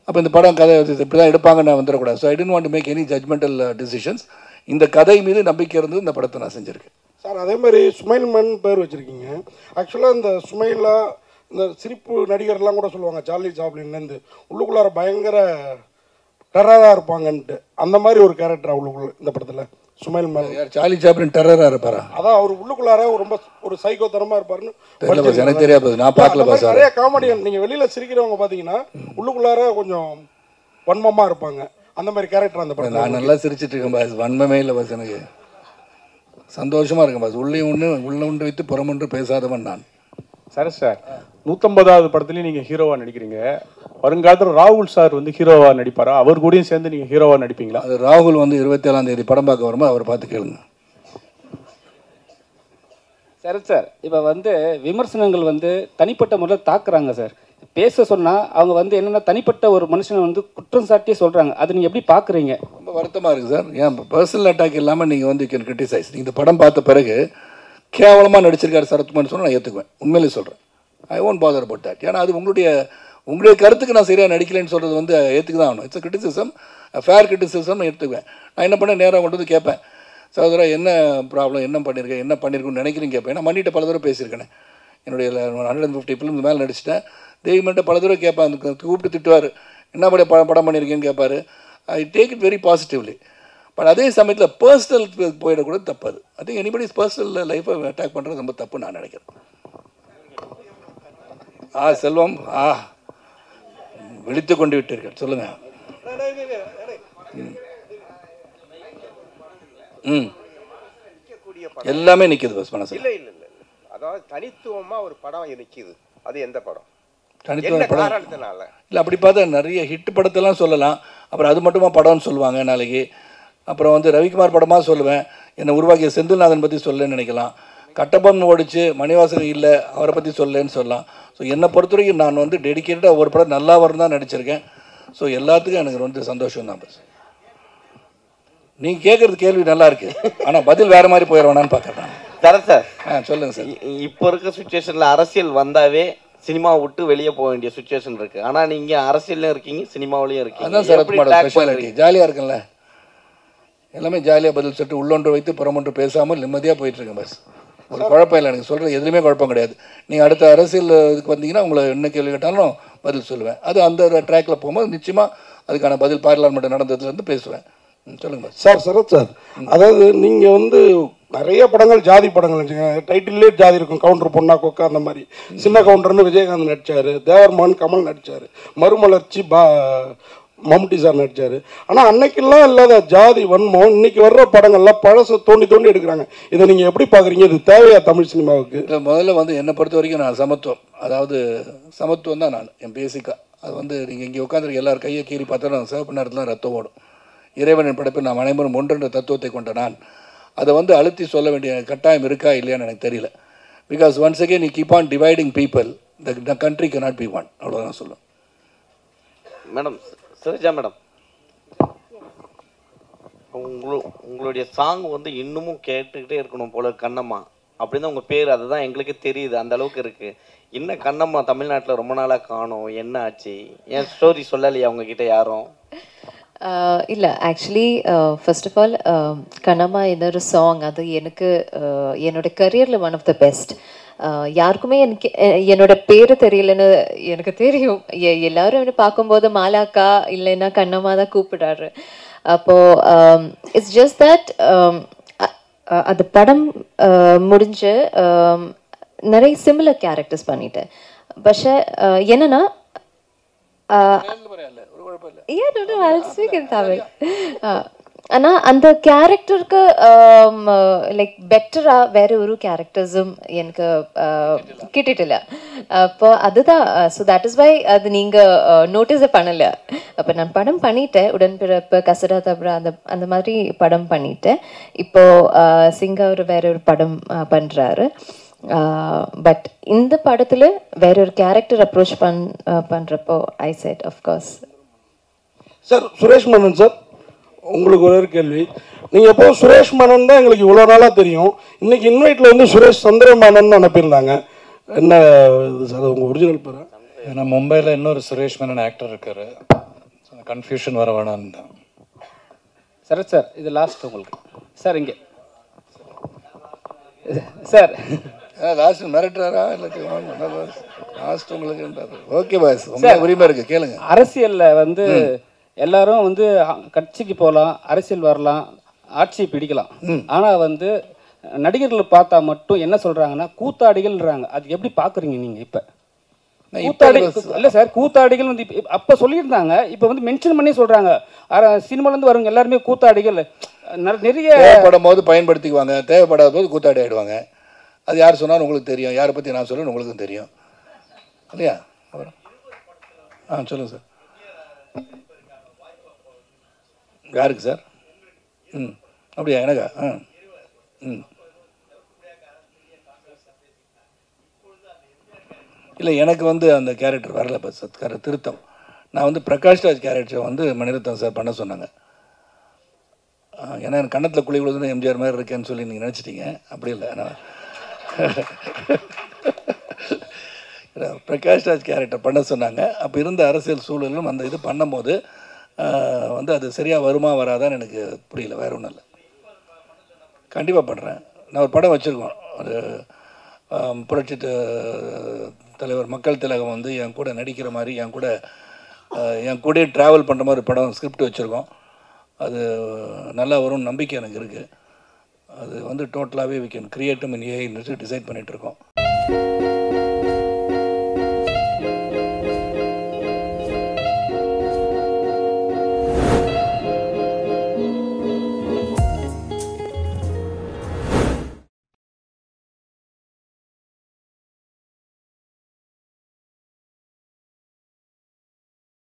அப்போ இந்த படம் கதை இப்படி தான் எடுப்பாங்க நான் வந்துடக்கூடாது. So I don't want to make any judgmental decisions. இந்த கதை மீது நம்பிக்கை இருந்து இந்த படத்தை நான் செஞ்சுருக்கேன். சார் அதே மாதிரி சுமைல் மன் பேர் வச்சுருக்கீங்க. ஆக்சுவலாக இந்த சுமைலா இந்த சிரிப்பு நடிகர்லாம் கூட சொல்லுவாங்க சார்லி சாப்ளின்லேருந்து உள்ளுக்குள்ளார பயங்கர டெரராக இருப்பாங்கன்ட்டு. அந்த மாதிரி ஒரு கேரக்டர் உள்ளுக்குள்ள இந்த படத்தில் சுமைல் மேன். சார்லி சாப்ளின் டெரராக இருப்பாரா? அதான் அவர் உள்ளுக்குள்ளார ரொம்ப ஒரு சைக்கோத்தனமாக இருப்பாருன்னு எனக்கு தெரியாது, நான் பார்க்கல. நிறைய காமெடியன் நீங்கள் வெளியில் சிரிக்கிறவங்க பார்த்தீங்கன்னா உள்ளுக்குள்ளார கொஞ்சம் வன்மமாக இருப்பாங்க. அந்த மாதிரி கேரக்டர் அந்த படம். நான் நல்லா சிரிச்சிட்டு இருக்கேன் பாஸ், வன்மமே இல்லை பாஸ், எனக்கு சந்தோஷமாக இருக்கேன் பாஸ். உள்ளே ஒன்று வைத்து புறமொன்று பேசாதவன் நான். சார் 150வது படத்துலேயும் நீங்கள் ஹீரோவாக நடிக்கிறீங்க. வருங்காலத்தில் ராகுல் சார் வந்து ஹீரோவாக நடிப்பாரா? அவர் கூடயும் சேர்ந்து நீங்கள் ஹீரோவாக நடிப்பீங்களா? அது ராகுல் வந்து 27ஆம் தேதி படம் பார்க்க வரும்போது அவர் பார்த்து கேளுங்க. சார் இப்போ வந்து விமர்சனங்கள் வந்து தனிப்பட்ட முறையில் தாக்குறாங்க சார். பேச சொன்னால் அவங்க வந்து என்னென்னா தனிப்பட்ட ஒரு மனுஷனை வந்து குற்றம் சாட்டியே சொல்கிறாங்க. அது நீங்கள் எப்படி பார்க்குறீங்க? ரொம்ப வருத்தமாக இருக்குது சார். ஏன் பர்சனல் அட்டாக் இல்லாமல் நீங்கள் வந்து கேன் கிரிட்டிசைஸ். நீங்கள் இந்த படம் பார்த்த பிறகு கேவலமாக நடிச்சிருக்காரு சரத்குமார் சொன்னால் நான் ஏற்றுக்குவேன். உண்மையிலே சொல்கிறேன். I won't father about that. ஏன்னா அது உங்களுடைய கருத்துக்கு நான் சரியாக நடிக்கலைன்னு சொல்கிறது வந்து ஏற்றுக்கு தான் ஆகணும். It's a criticism, fair criticism எடுத்துக்குவேன். நான் என்ன பண்ணேன், நேராக கொண்டு வந்து கேட்பேன், சகோதரா என்ன ப்ராப்ளம், என்ன பண்ணியிருக்குன்னு நினைக்கிறேன்னு கேட்பேன். நான் மன்னிட்ட பல தடவை பேசியிருக்கேன். என்னுடைய 150 ஃபிலிம்ஸ் மேலே நடிச்சிட்டேன். தெய்வம்கிட்ட பல தடவை கேட்பேன். அந்த கூப்பிட்டு திட்டுவார், என்ன படம் பண்ணியிருக்கேன்னு கேட்பார். I take it very positively. But அதே சமயத்தில் பர்சனல் போயிடக்கூட தப்பு. அது ஐ திங்க் எனிபடிஸ் பர்சனல் லைஃப்பை அட்டாக் பண்ணுறது ரொம்ப தப்பு நான் நினைக்கிறேன். செல்வம் விழித்து கொண்டு விட்டீர்கள், சொல்லுங்க. எல்லாமே நிற்கிது பஸ் மனசு. இல்லை அதாவது தனித்துவமா ஒரு படம் நிற்கிது. அது எந்த படம்? தனித்துவ படம் இல்லை. அப்படி பார்த்தா நிறைய ஹிட் படத்தெல்லாம் சொல்லலாம். அப்புறம் அது மட்டுமா படம்னு சொல்லுவாங்க நாளைக்கு. அப்புறம் வந்து ரவிக்குமார் படமாக சொல்லுவேன். என்னை உருவாக்கிய செந்தில்நாதன் பற்றி சொல்லலன்னு நினைக்கலாம். கட்டபொம்மன் ஓடிச்சு, மணிவாசன் இல்லை, அவரை பற்றி சொல்லலன்னு சொல்லலாம். ஸோ என்னை பொறுத்த வரைக்கும் நான் வந்து டெடிக்கேட்டடாக ஒவ்வொரு படம் நல்லா வரும் தான் நடிச்சிருக்கேன். ஸோ எல்லாத்துக்கும் எனக்கு ரொம்ப சந்தோஷம் தான் பஸ். நீங்கள் கேட்குறது கேள்வி நல்லா இருக்கு, ஆனால் பதில் வேறு மாதிரி போயிடுவேனான்னு பார்க்குறேன். Correct sir. சொல்லுங்கள் சார். இப்போ இருக்க சுச்சுவேஷனில் அரசியல் வந்தாவே சினிமாவை விட்டு வெளியே போக வேண்டிய சுச்சுவேஷன் இருக்குது. ஆனால் நீங்கள் அரசியல்லையும் இருக்கீங்க, சினிமாவிலையும் இருக்கீங்க. அதான் சார் ஸ்பெஷாலிட்டி. ஜாலியாக இருக்குல்ல. எல்லாமே ஜாலியாக பதில் சொல்லிட்டு உள்ளொன்று வைத்து புறமொன்று பேசாமல் நிம்மதியாக போயிட்டுருக்கேன் பஸ். ஒரு குழப்பம் இல்லை, எனக்கு சொல்கிறது எதுவுமே குழப்பம் கிடையாது. நீங்கள் அடுத்த அரசியல் இதுக்கு வந்தீங்கன்னா உங்களை என்ன கேள்வி கேட்டாலும் பதில் சொல்லுவேன். அது அந்த ட்ராக்கில் போகும்போது நிச்சயமாக அதுக்கான பதில் பார்லிமெண்ட் நடந்ததுலேருந்து பேசுவேன். சொல்லுங்கள் சார். சரத் சார், அதாவது நீங்கள் வந்து நிறைய படங்கள் ஜாதி படங்கள் வச்சுக்கோங்க, டைட்டிலே ஜாதி இருக்கும். கவுண்டர் பொண்ணா கொக்கா அந்த மாதிரி. சின்ன கவுண்டர்னு விஜயகாந்த் நடித்தார், தேவர்மான் கமல் நடித்தார், மறுமலர்ச்சி மம்முட்டி சார் நடித்தார். ஆனால் அன்னைக்கெல்லாம் இல்லாத ஜாதி வன்மம் இன்னைக்கு வர்ற படங்கள்லாம் பழசை தோண்டி தோண்டி எடுக்கிறாங்க. இதை நீங்கள் எப்படி பார்க்குறீங்க? இது தேவையா தமிழ் சினிமாவுக்கு? இல்லை, முதல்ல வந்து என்னை பொறுத்த வரைக்கும் நான் சமத்துவம், அதாவது சமத்துவம் தான் நான் என் பேசிக்காக. அது வந்து நீங்கள் இங்கே உட்காந்துருக்க எல்லாரும் கையை கீறி பார்த்தா நான் சிவப்பு நேரத்தில் ரத்தம் ஓடும். இறைவனின் படைப்பில் நாம் அனைவரும் ஒன்றென்ற தத்துவத்தை கொண்ட நான் அதை வந்து அழுத்தி சொல்ல வேண்டிய கட்டாயம் இருக்கா இல்லையான்னு எனக்கு தெரியல. Because once again you keep on dividing people, the country cannot be one. அவ்வளோதான் சொல்லுவேன். மேடம், சரோஜா மேடம், உங்களுடைய சாங் வந்து இன்னமும் கேட்டுக்கிட்டே இருக்கணும் போல. கண்ணம்மா அப்படின்னு உங்கள் பேர், அதுதான் எங்களுக்கு தெரியுது, அந்த அளவுக்கு இருக்குது. இன்னும் கண்ணம்மா தமிழ்நாட்டில் ரொம்ப நாளாக காணோம், என்ன ஆச்சு? ஏன் ஸ்டோரி சொல்லலையா உங்ககிட்ட யாரும்? இல்லை, actually first of all Kannamma இன்னொரு சாங், அது எனக்கு என்னோட கரியரில் ஒன் ஆஃப் த பெஸ்ட். யாருக்குமே எனக்கு என்னோட பேர் தெரியலன்னு எனக்கு தெரியும். எல்லாரும் என்ன பார்க்கும்போது மாலாக்கா இல்லைன்னா கண்ணம்மா தான் கூப்பிடுறாரு. அப்போது இட்ஸ் ஜஸ்ட் தட் அது படம் முடிஞ்சு நிறைய சிமிலர் கேரக்டர்ஸ் பண்ணிட்டேன். பஷே என்னன்னா ஆனால் அந்த கேரக்டருக்கு லைக் பெட்டராக வேறு ஒரு கேரக்டர்ஸும் எனக்கு கிட்டிட்டில்ல. அப்போ அதுதான். ஸோ தட் இஸ் வை அது நீங்கள் நோட்டீஸே பண்ணலை. அப்போ நான் படம் பண்ணிட்டேன், உடன்பிறப்பு, கசடா தப்ரா அந்த மாதிரி படம் பண்ணிட்டேன். இப்போது சிங்கா ஒரு வேற ஒரு படம் பண்ணுறாரு. பட் இந்த படத்தில் வேற ஒரு கேரக்டர் அப்ரோச் பண்ணுறப்போ I set of course. Sir, Suresh Menon sir, உங்களுக்கு ஒரே கேள்வி. நீங்கள் எப்போ சுரேஷ் மேனன் தான் எங்களுக்கு இவ்வளோ நாளாக தெரியும். இன்னைக்கு இன்வைட்டில் வந்து சுரேஷ் சந்திரமேனன் அனுப்பியிருந்தாங்க. என்ன இது சார் உங்கள் ஒரிஜினல் பேர்? ஏன்னா மும்பையில் இன்னொரு சுரேஷ் மேனன் ஆக்டர் இருக்காரு, கன்ஃபியூஷன் வர வேணான்னு தான். சரத் சார், இது லாஸ்ட் உங்களுக்கு. சார் இங்கே சார் லாஸ்ட் மிரட்டுறாரா இல்லை லாஸ்ட் உங்களுக்கு? ஓகே பாஸ், உங்களுக்கு உரிமை இருக்குது, கேளுங்க. அரசியலில் வந்து எல்லாரும் வந்து கட்சிக்கு போகலாம், அரசியல் வரலாம், ஆட்சியை பிடிக்கலாம். ஆனால் வந்து நடிகர்களை பார்த்தா மட்டும் என்ன சொல்கிறாங்கன்னா கூத்தாடிகள்ன்றாங்க. அது எப்படி பார்க்குறீங்க நீங்கள்? இப்போ கூத்தாடி இல்லை சார், கூத்தாடிகள் வந்து அப்போ சொல்லியிருந்தாங்க, இப்போ வந்து மென்ஷன் பண்ணி சொல்கிறாங்க. சினிமாலேருந்து வரவங்க எல்லாருமே கூத்தாடிகள். நிறைய தேவைப்படும் போது பயன்படுத்திக்குவாங்க, தேவைப்படாத போது கூத்தாடி ஆகிடுவாங்க. அது யார் சொன்னாலும் உங்களுக்கு தெரியும், யாரை பற்றி நான் சொல்லணும் உங்களுக்கும் தெரியும் இல்லையா? அப்புறம் சொல்லுங்கள் சார். யாருக்கு சார்? அப்படியா? எனக்கா? இல்லை, எனக்கு வந்து அந்த கேரக்டர் வரல. இப்போ சத்கார திருத்தம், நான் வந்து பிரகாஷ் ராஜ் கேரக்டரை வந்து மணிரத்னம் சார் பண்ண சொன்னாங்க. ஏன்னா எனக்கு கன்னத்தில் குழி விழுதுன்னு எம்ஜிஆர் மாதிரி இருக்கேன்னு சொல்லி நீங்கள் நினச்சிட்டீங்க. அப்படி இல்லை, நான் பிரகாஷ் ராஜ் கேரக்டர் பண்ண சொன்னாங்க. அப்போ இருந்த அரசியல் சூழலும் அந்த இது பண்ணும்போது வந்து அது சரியாக வருமா வராதான்னு எனக்கு புரியல. வேறு ஒன்றும் இல்லை, கண்டிப்பாக பண்ணுறேன். நான் ஒரு படம் வச்சுருக்கோம், ஒரு புரட்சி தலைவர் மக்கள் திலகம் வந்து என் கூட நடிக்கிற மாதிரி, என் கூட ட்ராவல் பண்ணுற மாதிரி ஒரு படம் ஸ்கிரிப்ட் வச்சுருக்கோம். அது நல்லா வரும்னு நம்பிக்கை எனக்கு இருக்குது. அது வந்து டோட்டலாகவே வி கேன் கிரியேட்டும் இன் ஏஐன்னு டிசைட் பண்ணிகிட்ருக்கோம்.